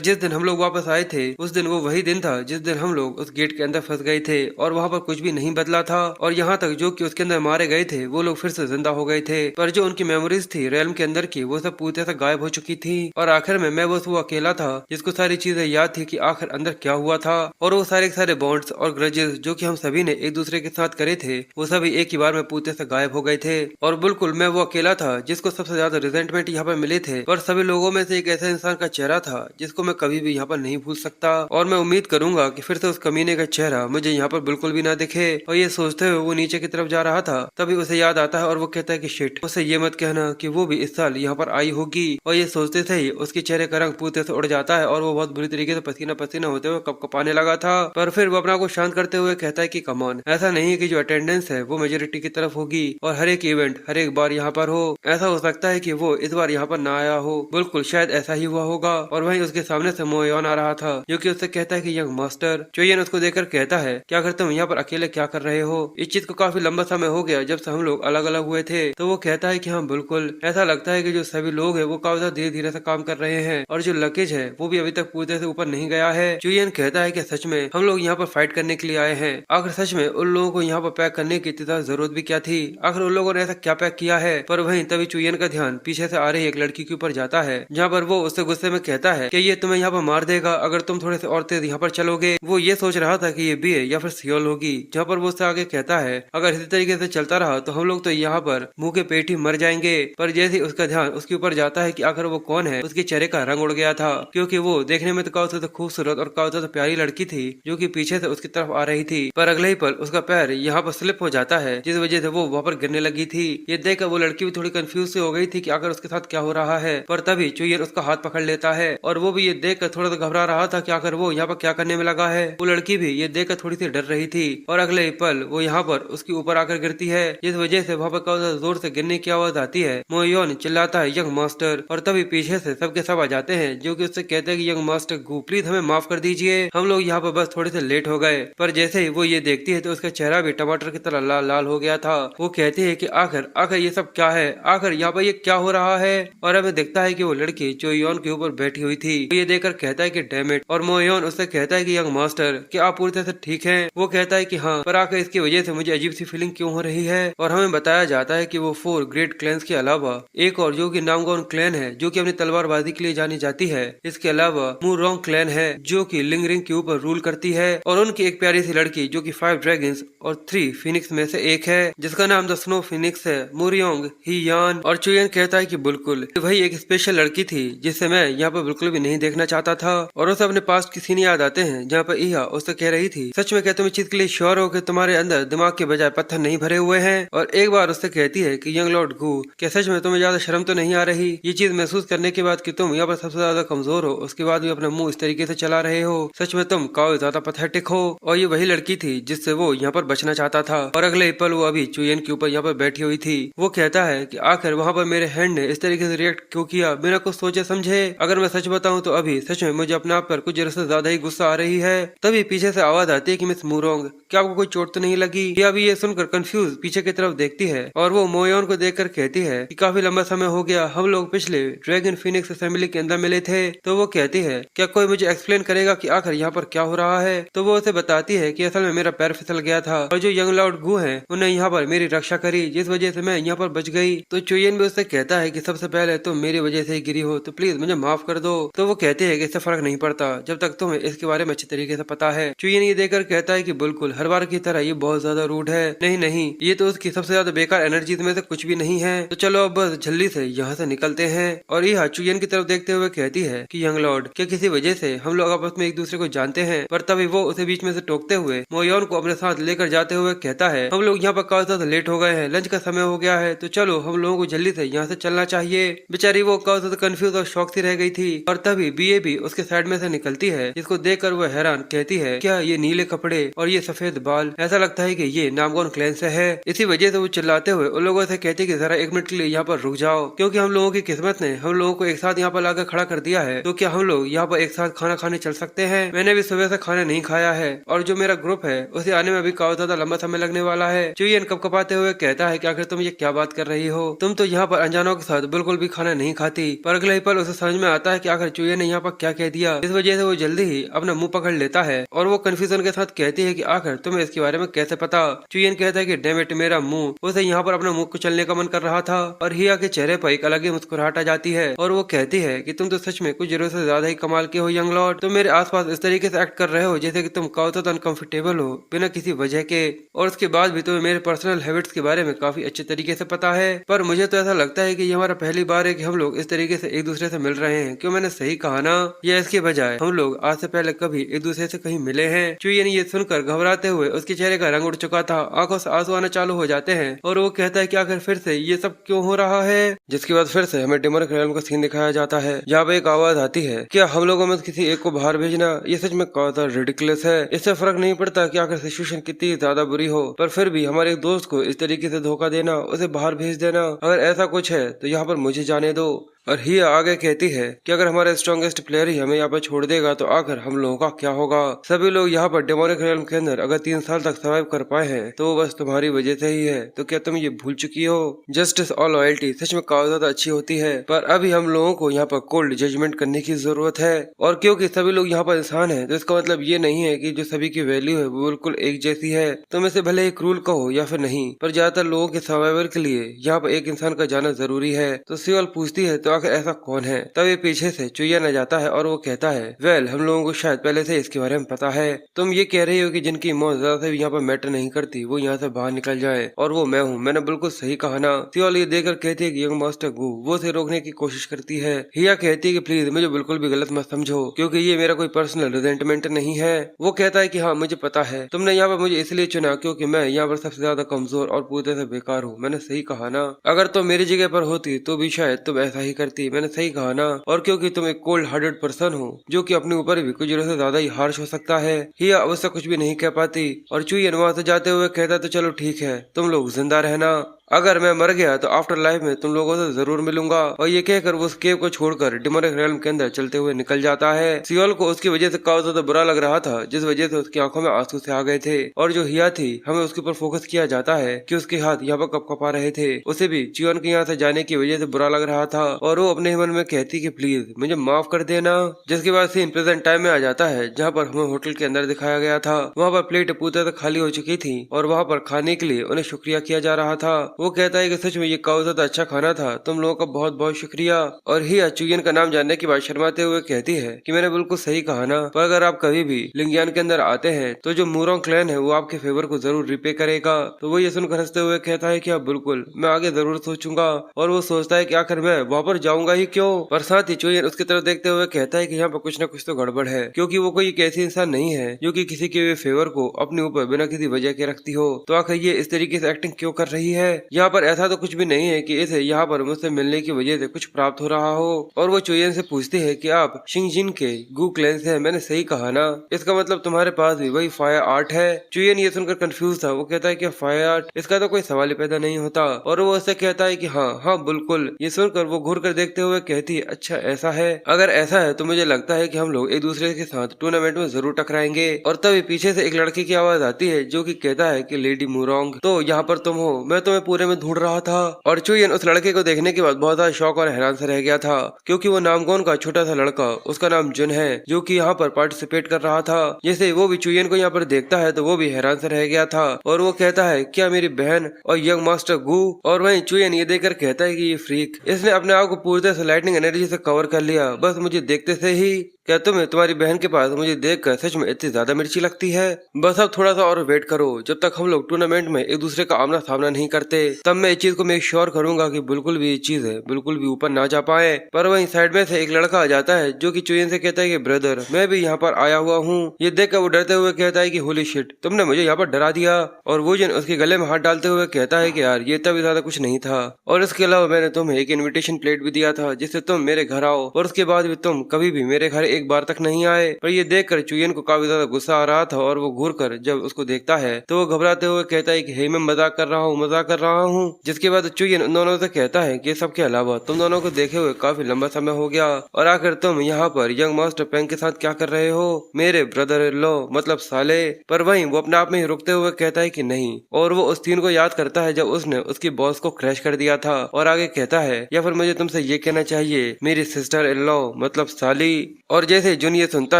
जिस दिन हम लोग वापस आए थे उस दिन वो वही दिन था जिस दिन हम लोग उस गेट के अंदर फंस गए थे और वहाँ पर कुछ भी नहीं बदला था। और यहाँ तक जो कि उसके अंदर मारे गए थे वो लोग फिर से जिंदा हो गए थे, पर जो उनकी मेमोरीज थी रेल्म के अंदर की वो सब पूरी तरह से गायब हो चुकी थी। और आखिर में मैं बस वो अकेला था जिसको सारी चीजें याद थी कि आखिर अंदर क्या हुआ था। और वो सारे बॉन्ड्स और ग्रजेस जो कि हम सभी ने एक दूसरे के साथ करे थे वो सभी एक ही बार में पूरी तरह से गायब हो गए थे। और बिल्कुल मैं वो अकेला था जिसको सबसे ज्यादा रिजेंटमेंट यहाँ पर मिले थे, पर सभी लोगों में से एक ऐसा इंसान का चेहरा था जिसको मैं कभी भी यहाँ पर नहीं भूल सकता। और मैं उम्मीद करूंगा कि फिर से उस कमीने का चेहरा मुझे यहाँ पर बिल्कुल भी ना दिखे। और ये सोचते हुए वो नीचे की तरफ जा रहा था तभी उसे याद आता है और वो कहता है कि शिट, उसे ये मत कहना कि वो भी इस साल यहाँ पर आई होगी। और ये सोचते थे ही उसके चेहरे का रंग पूरी तरह से उड़ जाता है और वो बहुत बुरी तरीके से पसीना पसीना होते हुए कपकपाने लगा था। पर फिर वो अपना को शांत करते हुए कहता है कि कम ऑन, ऐसा नहीं है कि जो अटेंडेंस है वो मेजोरिटी की तरफ होगी और हर एक इवेंट हर एक बार यहाँ पर हो। ऐसा हो सकता है कि वो इस बार यहाँ पर ना आया हो, बिल्कुल शायद ऐसा ही हुआ होगा। और वहीं उसके सामने से मोयोन आ रहा था, जो कि उससे कहता है कि यंग मास्टर। चुयन उसको देखकर कहता है कि आखिर तुम यहाँ पर अकेले क्या कर रहे हो? इस चीज को काफी लंबा समय हो गया जब से हम लोग अलग अलग हुए थे। तो वो कहता है कि हाँ बिल्कुल, ऐसा लगता है कि जो सभी लोग हैं वो काफी धीरे धीरे से काम कर रहे हैं और जो लगेज है वो भी अभी तक पूरी तरह से ऊपर नहीं गया है। चुयन कहता है कि सच में हम लोग यहाँ पर फाइट करने के लिए आए हैं। आखिर सच में उन लोगों को यहाँ पर पैक करने की इतनी जरूरत भी क्या थी? आखिर उन लोगों ने ऐसा क्या पैक किया है? पर वहीं तभी चुयन का ध्यान पीछे से आ रही एक लड़की के ऊपर जाता है, जहाँ पर वो उससे गुस्से में कहता है कि ये तुम्हें यहाँ पर मार देगा अगर तुम थोड़े से और तेज यहाँ पर चलोगे। वो ये सोच रहा था कि ये बी है या फिर सियोल होगी, जहाँ पर वो उससे आगे कहता है अगर इसी तरीके से चलता रहा तो हम लोग तो यहाँ पर मुंह के पेट ही मर जाएंगे। पर जैसे ही उसका ध्यान उसके ऊपर जाता है कि आखिर वो कौन है, उसके चेहरे का रंग उड़ गया था, क्योंकि वो देखने में तो काफी ज्यादा खूबसूरत और काफी ज्यादा प्यारी लड़की थी जो कि पीछे से उसकी तरफ आ रही थी। पर अगले ही पल उसका पैर यहाँ पर स्लिप हो जाता है, जिस वजह से वो वहाँ पर गिरने लगी थी। ये देखकर वो लड़की भी थोड़ी कंफ्यूज से हो गई थी कि आखिर उसके साथ क्या हो रहा है। पर तभी चुयन उसका हाथ पकड़ लेता है और वो भी ये देखकर थोड़ा सा घबरा रहा था कि आखिर वो यहाँ पर क्या करने में लगा है। वो लड़की भी ये देखकर थोड़ी सी डर रही थी और अगले ही पल वो यहाँ पर उसके ऊपर आकर गिरती है, जिस वजह से वहाँ पर काफी जोर से गिरने की आवाज आती है। मोयोन चिल्लाता है यंग मास्टर, और तभी पीछे से सबके सब आ जाते हैं जो कि उससे कहते हैं कि यंग मास्टर गु प्लीज हमें माफ कर दीजिए, हम लोग यहाँ पर बस थोड़े से लेट हो गए। पर जैसे ही वो ये देखती है तो उसका चेहरा भी टमाटर की तरह लाल लाल हो गया था। वो कहती है कि आखिर आखिर ये सब क्या है, आखिर यहाँ पर ये क्या हो रहा है। और हमें दिखता है कि वो लड़की चोयोन के ऊपर बैठी हुई थी। वो ये देखकर कहता है कि डैम इट, और मोयोन उससे कहता है कि यंग मास्टर क्या आप पूरी तरह से ठीक हैं? वो कहता है कि हाँ, पर आखिर इसकी वजह से मुझे अजीब सी फीलिंग क्यों हो रही है। और हमें बताया जाता है कि वो 4 ग्रेट क्लैंस के अलावा एक और जो कि नामगोन क्लैन है जो कि अपनी तलवारबाजी के लिए जानी जाती है। इसके अलावा मूरोंग क्लैन है जो कि लिंगरिंग के ऊपर रूल करती है, और उनकी एक प्यारी सी लड़की जो कि 5 ड्रैगन्स और 3 फिनिक्स में से एक है जिसका नाम द स्नो फिनिक्स है, मुरियोंग ही यान। और चुयन कहता है कि बिल्कुल वही एक स्पेशल लड़की थी जिसे मैं यहाँ पर बिल्कुल भी नहीं देखना चाहता था। और उसे अपने पास्ट की सीन याद आते हैं जहाँ पर इहा उससे कह रही थी सच में क्या तुम इस चीज के लिए श्योर हो कि तुम्हारे अंदर दिमाग के बजाय पत्थर नहीं भरे हुए हैं? और एक बार उससे कहती है कि यंग लॉर्ड गु क्या सच में तुम्हें ज्यादा शर्म तो नहीं आ रही ये चीज महसूस करने के बाद कि तुम यहाँ पर सबसे ज्यादा कमजोर हो, उसके बाद भी अपना मुंह इस तरीके से चला रहे हो? सच में तुम काफी ज्यादा पैथेटिक हो। और ये वही लड़की थी जिससे वो यहाँ पर बचना चाहता था। और अगले पल वो अभी चुयन के ऊपर यहाँ पर बैठी हुई थी। वो कहता है कि आखिर वहाँ पर मेरे हैंड ने इस तरीके से रिएक्ट क्यों किया बिना कुछ सोचे समझे? अगर मैं सच बताऊं तो अभी सच में मुझे अपने आप पर कुछ जरूरत से ज्यादा ही गुस्सा आ रही है। तभी पीछे से आवाज आती है कि मिस मूरोंग क्या आपको कोई चोट तो नहीं लगी? ये अभी ये सुनकर कंफ्यूज पीछे की तरफ देखती है और वो मोयोन को देखकर कहती है कि काफी लंबा समय हो गया, हम लोग पिछले ड्रैगन फिनिक्स असेंबली के अंदर मिले थे। तो वो कहती है क्या कोई मुझे एक्सप्लेन करेगा कि आखिर यहाँ पर क्या हो रहा है? तो वो उसे बताती है कि असल में मेरा पैर फिसल गया था और जो यंग लॉर्ड गु है उन्हें यहाँ पर मेरी रक्षा करी, जिस वजह से मैं यहाँ पर बच गई। तो चुयन भी उससे कहता है कि सबसे पहले तुम मेरी वजह से ही गिरी हो, तो प्लीज मुझे माफ कर दो। तो वो कहती है कि इससे फर्क नहीं पड़ता जब तक तुम्हें इसके बारे में अच्छे तरीके से पता है। चुयन ये देखकर कहता है कि बिल्कुल हर बार की तरह ये बहुत ज्यादा रूड है। नहीं नहीं, ये तो उसकी सबसे ज्यादा बेकार एनर्जी में से कुछ भी नहीं है। तो चलो अब बस जल्दी से यहाँ से निकलते हैं। और यह चुयन की तरफ देखते हुए कहती है कि यंग लॉर्ड क्या किसी वजह से हम लोग आपस में एक दूसरे को जानते हैं? पर तभी वो उसे बीच में से टोकते हुए मोयोन को अपने साथ लेकर जाते हुए कहता है हम लोग यहाँ पर काफी ज्यादा लेट हो गए हैं, लंच का समय हो गया है, तो चलो हम लोगों को जल्दी से यहाँ से चलना चाहिए। बेचारी वो काफी ज्यादा कंफ्यूज और शॉक सी रह गई थी। और तभी बीए भी उसके साइड में से निकलती है, जिसको देखकर वो हैरान कहती है क्या ये नीले कपड़े और ये सफेद बाल, ऐसा लगता है कि ये नामगोन क्लैन से है। इसी वजह से वो चिल्लाते हुए उन लोगों से कहती कि जरा 1 मिनट के लिए यहाँ पर रुक जाओ, क्योंकि हम लोगों की किस्मत ने हम लोगों को एक साथ यहाँ पर लाकर खड़ा कर दिया है। तो क्या हम लोग यहाँ पर एक साथ खाना खाने चल सकते हैं? मैंने भी सुबह से खाना नहीं खाया है और जो मेरा ग्रुप है उसे आने में भी काफी ज्यादा लंबा समय लगने वाला है। चुयन कपकपाते हुए कहता है कि आखिर तुम ये क्या बात कर रही हो? तुम तो यहाँ पर अनजानों के साथ बिल्कुल भी खाना नहीं खाती। पर अगले ही पल उसे समझ में आता है कि आखिर चुयन ने यहाँ पर क्या कह दिया। इस वजह से वो जल्दी ही अपना मुंह पकड़ लेता है और वो कंफ्यूजन के साथ कहती है कि आखिर तुम्हें इसके बारे में कैसे पता? चुयन कहता है कि डैम इट, मेरा मुंह, उसे यहाँ पर अपना मुंह कुचलने का मन कर रहा था। और हिया के चेहरे पर एक अलग ही मुस्कुराहट आ जाती है और वो कहती है कि तुम तो सच में कुछ जरूरत से ज्यादा ही कमाल के हो यंग लॉर्ड। तुम मेरे आसपास इस तरीके से एक्ट कर रहे हो जैसे कि तुम काफी अनकंफर्टेबल हो बिना किसी वजह के, और उसके बाद भी तुम्हें मेरे पर्सनल हैबिट्स के बारे में काफी अच्छे तरीके से पता है। पर मुझे तो ऐसा लगता है कि ये हमारा पहली बार है कि हम लोग इस तरीके से एक दूसरे से मिल रहे हैं। क्यों मैंने सही कहा ना? या इसके बजाय हम लोग आज से पहले कभी एक दूसरे से कहीं मिले हैं? चुयन ये सुनकर घबराते हुए उसके चेहरे का रंग उड़ चुका था, आंखों से आंसू आना चालू हो जाते हैं और वो कहता है कि आखिर फिर से ये सब क्यों हो रहा है? जिसके बाद फिर से हमें डिमर क्रेम का सीन दिखाया जाता है जहाँ पे एक आवाज आती है क्या हम लोगों में किसी एक को बाहर भेजना ये सच में काफी रिडिकुलस है। इससे फर्क नहीं पड़ता कि आखिर सिचुएशन कितनी ज्यादा बुरी हो, पर फिर भी हमारे एक दोस्त को इस तरीके से धोखा देना, उसे बाहर भेज देना, अगर ऐसा कुछ है तो यहाँ पर मुझे जाने दो। और ही आगे कहती है कि अगर हमारा स्ट्रॉन्गेस्ट प्लेयर ही हमें यहाँ पर छोड़ देगा तो आखिर हम लोगों का क्या होगा। सभी लोग यहाँ पर डेमोनिक रेल्म के अंदर अगर 3 साल तक सर्वाइव कर पाए हैं तो वो बस तुम्हारी वजह से ही है। तो क्या तुम ये भूल चुकी हो? जस्टिस और लॉयल्टी सच में काफी ज्यादा अच्छी होती है, पर अभी हम लोगों को यहाँ पर कोल्ड जजमेंट करने की जरूरत है। और क्योंकि सभी लोग यहाँ पर इंसान है तो इसका मतलब ये नहीं है कि जो सभी की वैल्यू है वो बिल्कुल एक जैसी है। तुम इसे भले एक रूल कहो या फिर नहीं, पर ज्यादातर लोगों के सर्वाइवल के लिए यहाँ पर एक इंसान का जाना जरूरी है। तो सियोल पूछती है तो आखिर ऐसा कौन है? तभी पीछे से चुईयन आ जाता है और वो कहता है वेल हम लोगों को शायद पहले से इसके बारे में पता है। तुम ये कह रही हो कि जिनकी मौत ज्यादा से यहाँ पर मैटर नहीं करती वो यहाँ से बाहर निकल जाए, और वो मैं हूँ। मैंने बिल्कुल सही कहा ना? सियोल ये देखकर कहती है कि यंग मास्टर गू वो उसे रोकने की कोशिश करती है। हिया कहती है कि प्लीज मुझे बिल्कुल भी गलत मत समझो, क्योंकि ये मेरा कोई पर्सनल रिजेंटमेंट नहीं है। वो कहता है कि हाँ मुझे पता है, तुमने यहाँ पर मुझे इसलिए चुना क्योंकि मैं यहाँ पर सबसे ज्यादा कमजोर और पूरी तरह से बेकार हूँ। मैंने सही कहा ना? अगर तुम मेरी जगह पर होती तो भी शायद तुम ऐसा ही करती। मैंने सही कहा ना? और क्योंकि तुम एक कोल्ड हार्टेड पर्सन हो जो कि अपने ऊपर भी कुछ जरूरत से ज्यादा ही हार्श हो सकता है। हिया अवश्य कुछ भी नहीं कह पाती और चुईयन वहां से जाते हुए कहता तो चलो ठीक है, तुम लोग जिंदा रहना। अगर मैं मर गया तो आफ्टर लाइफ में तुम लोगों से जरूर मिलूंगा। और ये कहकर वो उस केव को छोड़कर डेमोनिक रेल्म के अंदर चलते हुए निकल जाता है। सियोल को उसकी वजह से काफी ज्यादा बुरा लग रहा था, जिस वजह से उसकी आंखों में आंसू से आ गए थे। और जो हिया थी हमें उसके ऊपर फोकस किया जाता है कि उसके हाथ यहाँ पर कपकपा रहे थे। उसे भी चियोन के यहाँ से जाने की वजह से बुरा लग रहा था और वो अपने मन में कहती कि प्लीज मुझे माफ कर देना। जिसके बाद सीन प्रेजेंट टाइम में आ जाता है जहाँ पर हमें होटल के अंदर दिखाया गया था। वहाँ पर प्लेट पूरी तरह खाली हो चुकी थी और वहाँ पर खाने के लिए उन्हें शुक्रिया किया जा रहा था। वो कहता है कि सच में ये काफी ज्यादा अच्छा खाना था, तुम लोगों का बहुत बहुत शुक्रिया। और हिया चुईयन का नाम जानने के बाद शर्माते हुए कहती है कि मैंने बिल्कुल सही कहा ना? पर अगर आप कभी भी लिंगियान के अंदर आते हैं तो जो मूरोंग क्लैन है वो आपके फेवर को जरूर रिपे करेगा। तो वो ये सुनकर हंसते हुए कहता है कि हाँ बिल्कुल, मैं आगे जरूर सोचूंगा। और वो सोचता है कि आखिर मैं वहाँ पर जाऊंगा ही क्यों? पर साथ ही चुईयन उसकी तरफ देखते हुए कहता है कि यहाँ पर कुछ न कुछ तो गड़बड़ है, क्योंकि वो कोई एक ऐसी इंसान नहीं है जो कि किसी के फेवर को अपने ऊपर बिना किसी वजह के रखती हो। तो आखिर ये इस तरीके से एक्टिंग क्यों कर रही है? यहाँ पर ऐसा तो कुछ भी नहीं है कि इसे यहाँ पर मुझसे मिलने की वजह से कुछ प्राप्त हो रहा हो। और वो चुईयन से पूछती है कि आप शिंगजिन के गू क्लैन से हैं। मैंने सही कहा ना? इसका मतलब तुम्हारे पास भी वही फायर आर्ट है। चुईयन ये सुनकर कंफ्यूज था। वो कहता है कि फायर आर्ट, इसका तो कोई सवाल ही पैदा नहीं होता। और वो उससे कहता है कि हाँ हाँ बिल्कुल। ये सुनकर वो घूर कर देखते हुए कहती है अच्छा ऐसा है? अगर ऐसा है तो मुझे लगता है कि हम लोग एक दूसरे के साथ टूर्नामेंट में जरूर टकराएंगे। और तभी पीछे से एक लड़के की आवाज आती है जो कि कहता है कि लेडी मूरोंग, तो यहाँ पर तुम हो? मैं तुम्हें पूरे में ढूंढ रहा था। और चुईयन उस लड़के को देखने के बाद बहुत ज्यादा शौक और हैरान से रह गया था, क्योंकि वो नामगोन का छोटा सा लड़का, उसका नाम जुन है, जो कि यहाँ पर पार्टिसिपेट कर रहा था। जैसे वो भी चुईयन को यहाँ पर देखता है तो वो भी हैरान से रह गया था और वो कहता है क्या मेरी बहन और यंग मास्टर गू? और वहीं चुईयन ये देखकर कहता है कि ये फ्रीक, इसने अपने आप को पूरी तरह से लाइटनिंग एनर्जी से कवर कर लिया बस मुझे देखते से ही। क्या तुम्हारी बहन के पास मुझे देखकर सच में इतनी ज्यादा मिर्ची लगती है? बस अब थोड़ा सा और वेट करो, जब तक हम लोग टूर्नामेंट में एक दूसरे का आमना सामना नहीं करते तब मैं इस चीज को मेक श्योर करूंगा कि बिल्कुल भी ये चीज है बिल्कुल भी ऊपर ना जा पाए। पर वहीं साइड में से एक लड़का आ जाता है जो कि चुईयन से कहता है कि ब्रदर मैं भी यहाँ पर आया हुआ हूँ। ये देखकर वो डरते हुए कहता है कि होली शिट, तुमने मुझे यहाँ पर डरा दिया। और वो जन उसके गले में हाथ डालते हुए कहता है कि यार ये तभी ज्यादा कुछ नहीं था, और इसके अलावा मैंने तुम्हें एक इन्विटेशन प्लेट भी दिया था जिससे तुम मेरे घर आओ, और उसके बाद भी तुम कभी भी मेरे घर एक बार तक नहीं आए। पर ये देखकर चुईयन को काफी ज्यादा गुस्सा आ रहा था और वो घूर कर जब उसको देखता है तो वो घबराते हुए कहता है कि हे मैं मजाक कर रहा हूँ मजाक कर रहा हूँ। जिसके बाद चुईयन उन दोनों से कहता है कि सबके अलावा तुम दोनों को देखे हुए काफी लंबा समय हो गया, और आखिर तुम यहाँ पर यंग मास्टर पेंग के साथ क्या कर रहे हो, मेरे ब्रदर इन लॉ मतलब साले। पर वहीं वो अपने आप में ही रुकते हुए कहता है कि नहीं, और वो उस सीन को याद करता है जब उसने उसकी बॉस को क्रैश कर दिया था, और आगे कहता है या फिर मुझे तुमसे ये कहना चाहिए मेरी सिस्टर इन लॉ मतलब साली। और जैसे जुन ये सुनता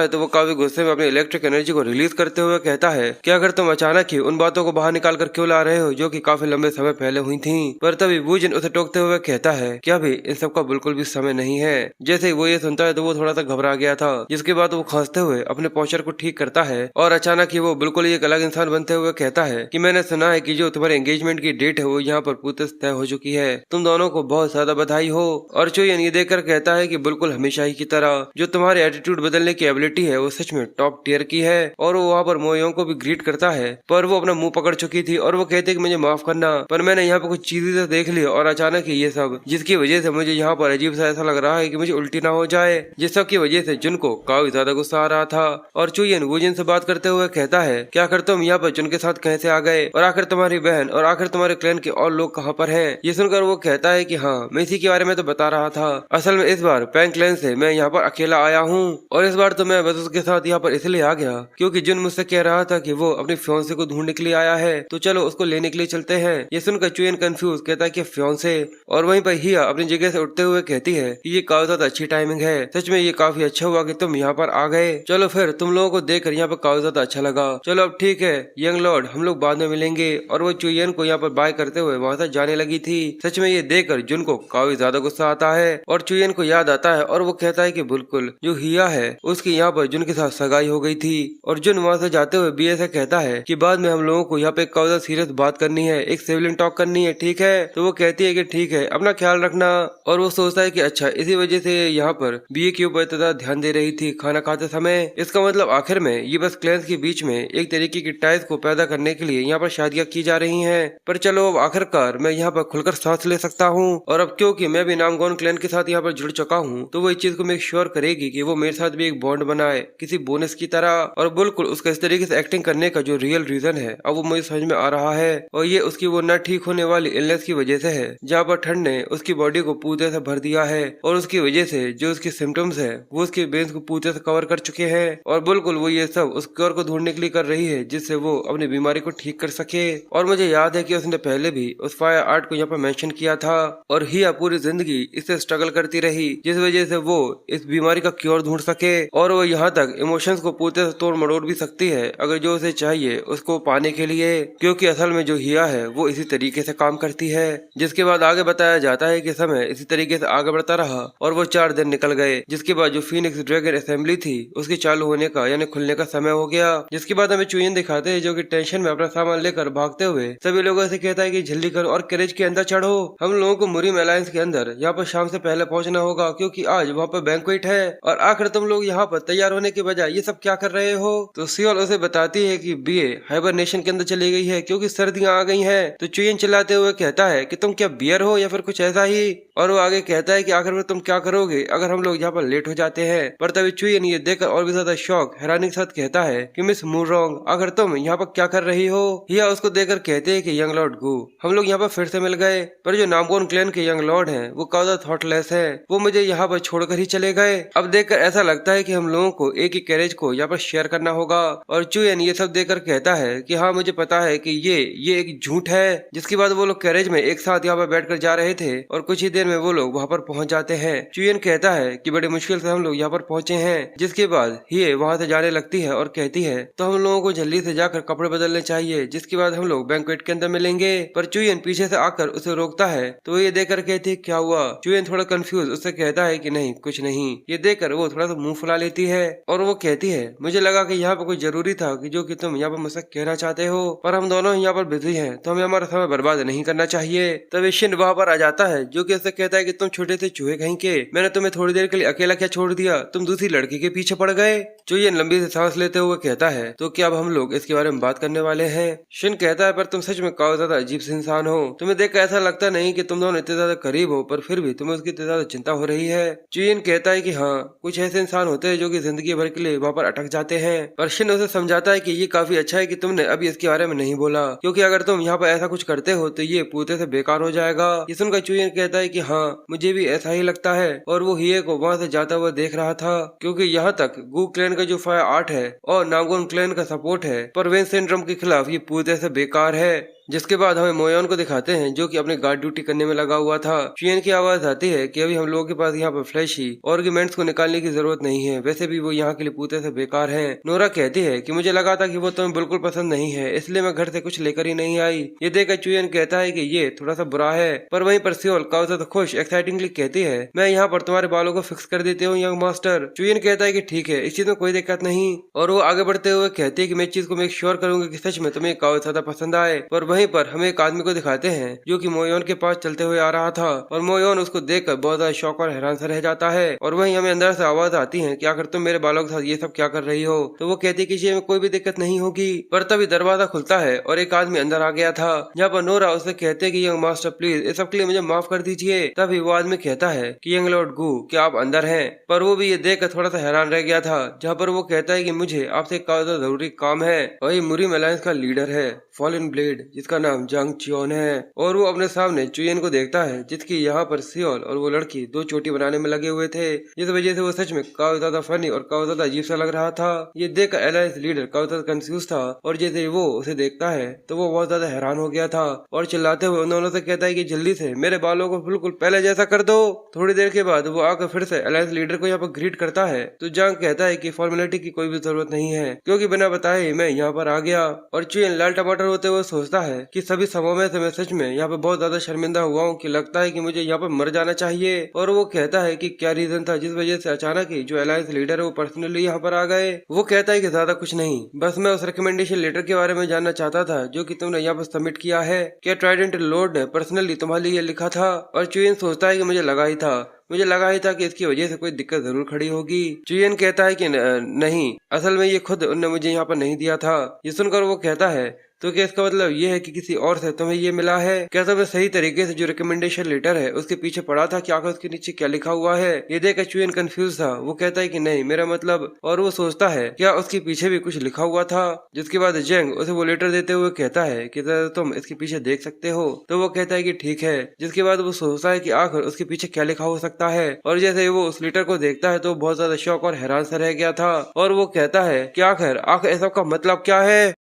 है तो वो काफी गुस्से में अपनी इलेक्ट्रिक एनर्जी को रिलीज करते हुए कहता है कि अगर तुम अचानक ही उन बातों को बाहर निकाल कर क्यों ला रहे हो जो कि काफी लंबे समय पहले हुई थी। पर तभी वूजिन उसे टोकते हुए कहता है कि अभी इन सब का बिल्कुल भी समय नहीं है। जैसे ही वो ये सुनता है तो वो थोड़ा सा घबरा गया था, जिसके बाद वो खांसते हुए अपने पोस्चर को ठीक करता है और अचानक ही वो बिल्कुल एक अलग इंसान बनते हुए कहता है कि मैंने सुना है कि जो तुम्हारे एंगेजमेंट की डेट है वो यहाँ पर पूरी तय हो चुकी है, तुम दोनों को बहुत ज्यादा बधाई हो। और चुईयन ये देखकर कहता है कि बिल्कुल हमेशा ही की तरह जो तुम्हारे एटीट्यूड बदलने की एबिलिटी है वो सच में टॉप टियर की है। और वो वहाँ पर मोयोंग को भी ग्रीट करता है, पर वो अपना मुंह पकड़ चुकी थी और वो कहते कि मुझे माफ करना, पर मैंने यहाँ पर कुछ चीजें तो देख ली और अचानक ही ये सब, जिसकी वजह से मुझे यहाँ पर अजीब सा ऐसा लग रहा है कि मुझे उल्टी ना हो जाए। जिस सब की वजह से जुन को काफी ज्यादा गुस्सा आ रहा था। और चुयन वुजिन से बात करते हुए कहता है कि आखिर तुम यहाँ पर जुन के साथ कैसे आ गए, और आखिर तुम्हारी बहन और आखिर तुम्हारे क्लैन के और लोग कहाँ पर हैं। ये सुनकर वो कहता है कि हाँ, मैं इसी के बारे में तो बता रहा था। असल में इस बार पैंग क्लैन से मैं यहाँ पर अकेला आया हूँ, और इस बार तो मैं बस उसके साथ यहाँ पर इसलिए आ गया क्योंकि जुन मुझसे कह रहा था कि वो अपनी फियांसे को ढूंढने के लिए आया है, तो चलो उसको लेने के लिए चलते हैं। ये सुनकर चुयन कंफ्यूज कहता है कि फियांसे, और वहीं पर हिया अपनी जगह से उठते हुए कहती है कि ये काफी ज्यादा अच्छी टाइमिंग है, सच में ये काफी अच्छा हुआ कि तुम यहाँ पर आ गए। चलो फिर तुम लोगों को देखकर यहाँ पर काफी ज्यादा अच्छा लगा। चलो अब ठीक है यंग लॉर्ड, हम लोग बाद में मिलेंगे। और वो चुयन को यहाँ पर बाय करते हुए वहाँ से जाने लगी थी। सच में ये देखकर जुन को काफी ज्यादा गुस्सा आता है और चुयन को याद आता है, और वो कहता है कि बिल्कुल जो हिया है उसकी यहाँ पर जुन के साथ सगाई हो गई थी। और जुन वहाँ से जाते हुए बीए से कहता है कि बाद में हम लोगों को यहाँ पे काफी ज्यादा सीरियस बात करनी है, एक सिविलियन टॉक करनी है, ठीक है। तो वो कहती है कि ठीक है, अपना ख्याल रखना। और वो सोचता है कि अच्छा, इसी वजह से यहाँ पर बीए के ऊपर इतना ध्यान दे रही थी खाना खाते समय। इसका मतलब आखिर में ये बस क्लैंस के बीच में एक तरीके की टाइज को पैदा करने के लिए यहाँ पर शादियां की जा रही हैं। पर चलो अब आखिरकार मैं यहाँ पर खुलकर सांस ले सकता हूँ। और अब क्योंकि मैं भी नामगोन क्लैन के साथ यहाँ पर जुड़ चुका हूँ, तो वो इस चीज को मेक श्योर करेगी कि वो मेरे साथ भी एक बॉन्ड बनाए किसी बोनस की तरह। और बिल्कुल उसका इस तरीके से एक्टिंग करने का जो रियल रीजन है अब वो मुझे समझ में आ रहा है, और ये उसकी वो न ठीक होने वाली इलनेस की वजह से है, जहाँ पर ठंड ने उसकी बॉडी को पूरे से भर दिया है, और उसकी वजह से जो उसके सिम्टम्स है वो उसके बेन्स को पूरे से कवर कर चुके हैं। और बिल्कुल वो ये सब उस क्योर को ढूंढने के लिए कर रही है जिससे वो अपनी बीमारी को ठीक कर सके। और मुझे याद है कि उसने पहले भी उस फायर आर्ट को यहाँ पर मेंशन किया था, और हिया पूरी जिंदगी इससे स्ट्रगल करती रही जिस वजह से वो इस बीमारी का क्योर ढूंढ सके। और वो यहाँ तक इमोशंस को पूरे से तोड़ मरोड़ भी सकती है अगर जो उसे चाहिए उसको पाने के लिए, क्योंकि असल में जो हिया है वो इसी तरीके से काम करती है। जिसके बाद आगे बताया जाता है कि समय इसी तरीके से आगे बढ़ता रहा और वो 4 दिन निकल गए, जिसके बाद जो फीनिक्स ड्रैगन असेंबली थी उसके चालू होने का यानी खुलने का समय हो गया। जिसके बाद हमें चुयन दिखाते हैं जो कि टेंशन में अपना सामान लेकर भागते हुए सभी लोगों से कहता है कि जल्दी करो और कैरेज के अंदर चढ़ो, हम लोगों को मुरीम अलायंस के अंदर यहाँ पर शाम से पहले पहुंचना होगा क्योंकि आज वहाँ पर बैंक्वेट है। और आखिर तुम लोग यहाँ पर तैयार होने के बजाय ये सब क्या कर रहे हो। तो सियोल उसे बताती है कि बीए हाइबरनेशन के अंदर चली गई है क्योंकि सर्दियां आ गई हैं। तो चुयन चिल्लाते हुए कहता है कि तुम क्या बियर हो या फिर कुछ ऐसा ही। और वो आगे कहता है कि आखिर में तुम क्या करोगे अगर हम लोग यहाँ पर लेट हो जाते हैं। पर तभी चुयन ये देखकर और भी ज्यादा शौक हैरानी के साथ कहता है कि मिस मूरोंग, आखिर तुम यहाँ पर क्या कर रही हो। या उसको देखकर कहते हैं कि यंग लॉर्ड गु, हम लोग यहाँ पर फिर से मिल गए, पर जो नामगोन क्लैन के यंग लॉर्ड हैं वो काफी थॉटलेस है, वो मुझे यहाँ पर छोड़कर ही चले गए। अब देखकर ऐसा लगता है कि हम लोगों को एक ही कैरेज को यहाँ पर शेयर करना होगा। और चुयन ये सब देखकर कहता है कि हाँ, मुझे पता है कि ये एक झूठ है। जिसके बाद वो लोग कैरेज में एक साथ यहाँ पर बैठकर जा रहे थे और कुछ ही देर में वो लोग वहाँ पर पहुंच जाते हैं। चुयन कहता है कि बड़ी मुश्किल से हम लोग यहाँ पर पहुंचे हैं। जिसके बाद ये वहाँ से जाने लगती है और कहती है तो हम लोगों को जल्दी से जाकर कपड़े बदलने चाहिए, जिसके बाद हम लोग बैंक्वेट के अंदर मिलेंगे। पर चुयन पीछे से आकर उसे रोकता है, तो वो ये देखकर कहती है क्या हुआ। चुयन थोड़ा कंफ्यूज उससे कहता है कि नहीं कुछ नहीं। ये देखकर वो थोड़ा सा मुंह फुला लेती है और वो कहती है मुझे लगा कि यहाँ पर कुछ जरूरी था कि जो कि तुम यहाँ पर मुझसे कहना चाहते हो, पर हम दोनों यहाँ पर बिजी हैं तो हमें हमारा समय बर्बाद नहीं करना चाहिए। तभी शिन वहाँ पर आ जाता है जो कि उससे कहता है कि तुम छोटे से चूहे कहीं के, मैंने तुम्हें थोड़ी देर के लिए अकेला क्या छोड़ दिया, तुम दूसरी लड़की के पीछे पड़ गए। चुयन लंबी से सांस लेते हुए कहता है तो क्या अब हम लोग इसके बारे में बात करने वाले हैं। शिन कहता है पर तुम सच में काफी ज्यादा अजीब से इंसान हो, तुम्हें देखकर ऐसा लगता नहीं कि तुम दोनों इतने ज्यादा करीब हो पर फिर भी तुम्हें उसकी इतनी ज्यादा चिंता हो रही है। चुयन कहता है कि हाँ, कुछ ऐसे इंसान होते हैं जो कि जिंदगी भर के लिए वहाँ पर अटक जाते हैं। पर शिन उसे समझाता है कि ये काफी अच्छा है कि तुमने अभी इसके बारे में नहीं बोला, क्योंकि अगर तुम यहाँ पर ऐसा कुछ करते हो तो ये पूरे से बेकार हो जाएगा। ये सुनकर चुयन कहता है कि हाँ, मुझे भी ऐसा ही लगता है। और वो हिये को वहाँ से जाता हुआ देख रहा था क्योंकि यहाँ तक गू क्लैन का जो फायर आर्ट है और नामगोन क्लैन का सपोर्ट है पर वेन सिंड्रोम के खिलाफ ये पूरे से बेकार है। जिसके बाद हमें मोयोन को दिखाते हैं जो कि अपने गार्ड ड्यूटी करने में लगा हुआ था। चुयन की आवाज आती है कि अभी हम लोगों के पास यहाँ पर फ्लैशी आर्गुमेंट्स को निकालने की जरूरत नहीं है, वैसे भी वो यहाँ के लिए पूरे से बेकार हैं। नोरा कहती है कि मुझे लगा था कि वो तुम्हें बिल्कुल पसंद नहीं है, इसलिए मैं घर से कुछ लेकर ही नहीं आई। ये देखकर चुयन कहता है कि ये थोड़ा सा बुरा है, पर वहीं पर सियोल काफी ज्यादा खुश एक्साइटिंगली कहती है मैं यहाँ पर तुम्हारे बालों को फिक्स कर देती हूँ यंग मास्टर। चुयन कहता है कि ठीक है, इस चीज में कोई दिक्कत नहीं। और वो आगे बढ़ते हुए कहती है कि मैं इस चीज को मेक श्योर करूंगी कि सच में तुम्हें काफी ज्यादा पसंद आए। पर वहीं पर हमें एक आदमी को दिखाते हैं जो कि मोयोन के पास चलते हुए आ रहा था और मोयोन उसको देखकर बहुत ज्यादा शौक और हैरान सा रह जाता है। और वहीं हमें अंदर से आवाज आती है कि आखिर तुम मेरे बालों के साथ ये सब क्या कर रही हो। तो वो कहती है कि इसमें कोई भी दिक्कत नहीं होगी। पर तभी दरवाजा खुलता है और एक आदमी अंदर आ गया था, जहाँ पर नोरा उसे कहते हैं कि यंग मास्टर प्लीज इस सब के लिए मुझे माफ कर दीजिए। तभी वो आदमी कहता है कि यंग लॉर्ड गू क्या आप अंदर हैं। पर वो भी ये देखकर थोड़ा सा हैरान रह गया था, जहाँ पर वो कहता है कि मुझे आपसे एक जरूरी काम है। और ये मुरीम अलायंस का लीडर है फॉलन ब्लेड, जिसका नाम जंग चियोन है। और वो अपने सामने चुयन को देखता है, जिसकी यहाँ पर सियोल और वो लड़की दो चोटी बनाने में लगे हुए थे, जिस वजह से वो सच में काफी ज्यादा फनी और काफी ज्यादा अजीब सा लग रहा था। ये देख अलायंस लीडर काफी ज्यादा कंफ्यूज था और जैसे वो उसे देखता है तो वो बहुत ज्यादा हैरान हो गया था और चिल्लाते हुए उन्होंने से कहता है कि जल्दी से मेरे बालों को बिल्कुल पहले जैसा कर दो। थोड़ी देर के बाद वो आकर फिर से अलायंस लीडर को यहाँ पर ग्रीट करता है। तो जंग कहता है कि फॉर्मेलिटी की कोई भी जरूरत नहीं है, क्योंकि बिना बताए मैं यहाँ पर आ गया। और चुयन लाल टमाटर होते हुए सोचता है कि सभी समय में से मैं सच में यहाँ पे बहुत ज्यादा शर्मिंदा हुआ हूँ कि लगता है कि मुझे यहाँ पर मर जाना चाहिए। और वो कहता है कि क्या रीजन था जिस वजह से अचानक ही जो अलायंस लीडर है वो पर्सनली यहाँ पर आ गए। वो कहता है कि ज्यादा कुछ नहीं, बस मैं उस रिकमेंडेशन लेटर के बारे में जानना चाहता था जो कि तुमने यहाँ पर सबमिट किया है। क्या ट्राइडेंट लॉर्ड ने पर्सनली तुम्हारे लिए लिखा था। और चुयन सोचता है कि मुझे लगा ही था कि इसकी वजह से कोई दिक्कत जरूर खड़ी होगी। चुयन कहता है कि नहीं, असल में ये खुद उनने मुझे यहाँ पर नहीं दिया था। ये सुनकर वो कहता है तो क्या इसका मतलब ये है कि किसी और से तुम्हें ये मिला है। क्या तुमने सही तरीके से जो रिकमेंडेशन लेटर है उसके पीछे पढ़ा था कि आखिर उसके नीचे क्या लिखा हुआ है। ये देखकर चुयन कंफ्यूज था। वो कहता है कि नहीं, मेरा मतलब। और वो सोचता है क्या उसके पीछे भी कुछ लिखा हुआ था। जिसके बाद जेंग उसे वो लेटर देते हुए कहता है कि तुम इसके पीछे देख सकते हो। तो वो कहता है कि ठीक है। जिसके बाद वो सोचता है कि आखिर उसके पीछे क्या लिखा हो सकता है। और जैसे वो उस लेटर को देखता है तो बहुत ज्यादा शौक और हैरान सा रह गया था। और वो कहता है कि आखिर ऐसा का मतलब क्या है।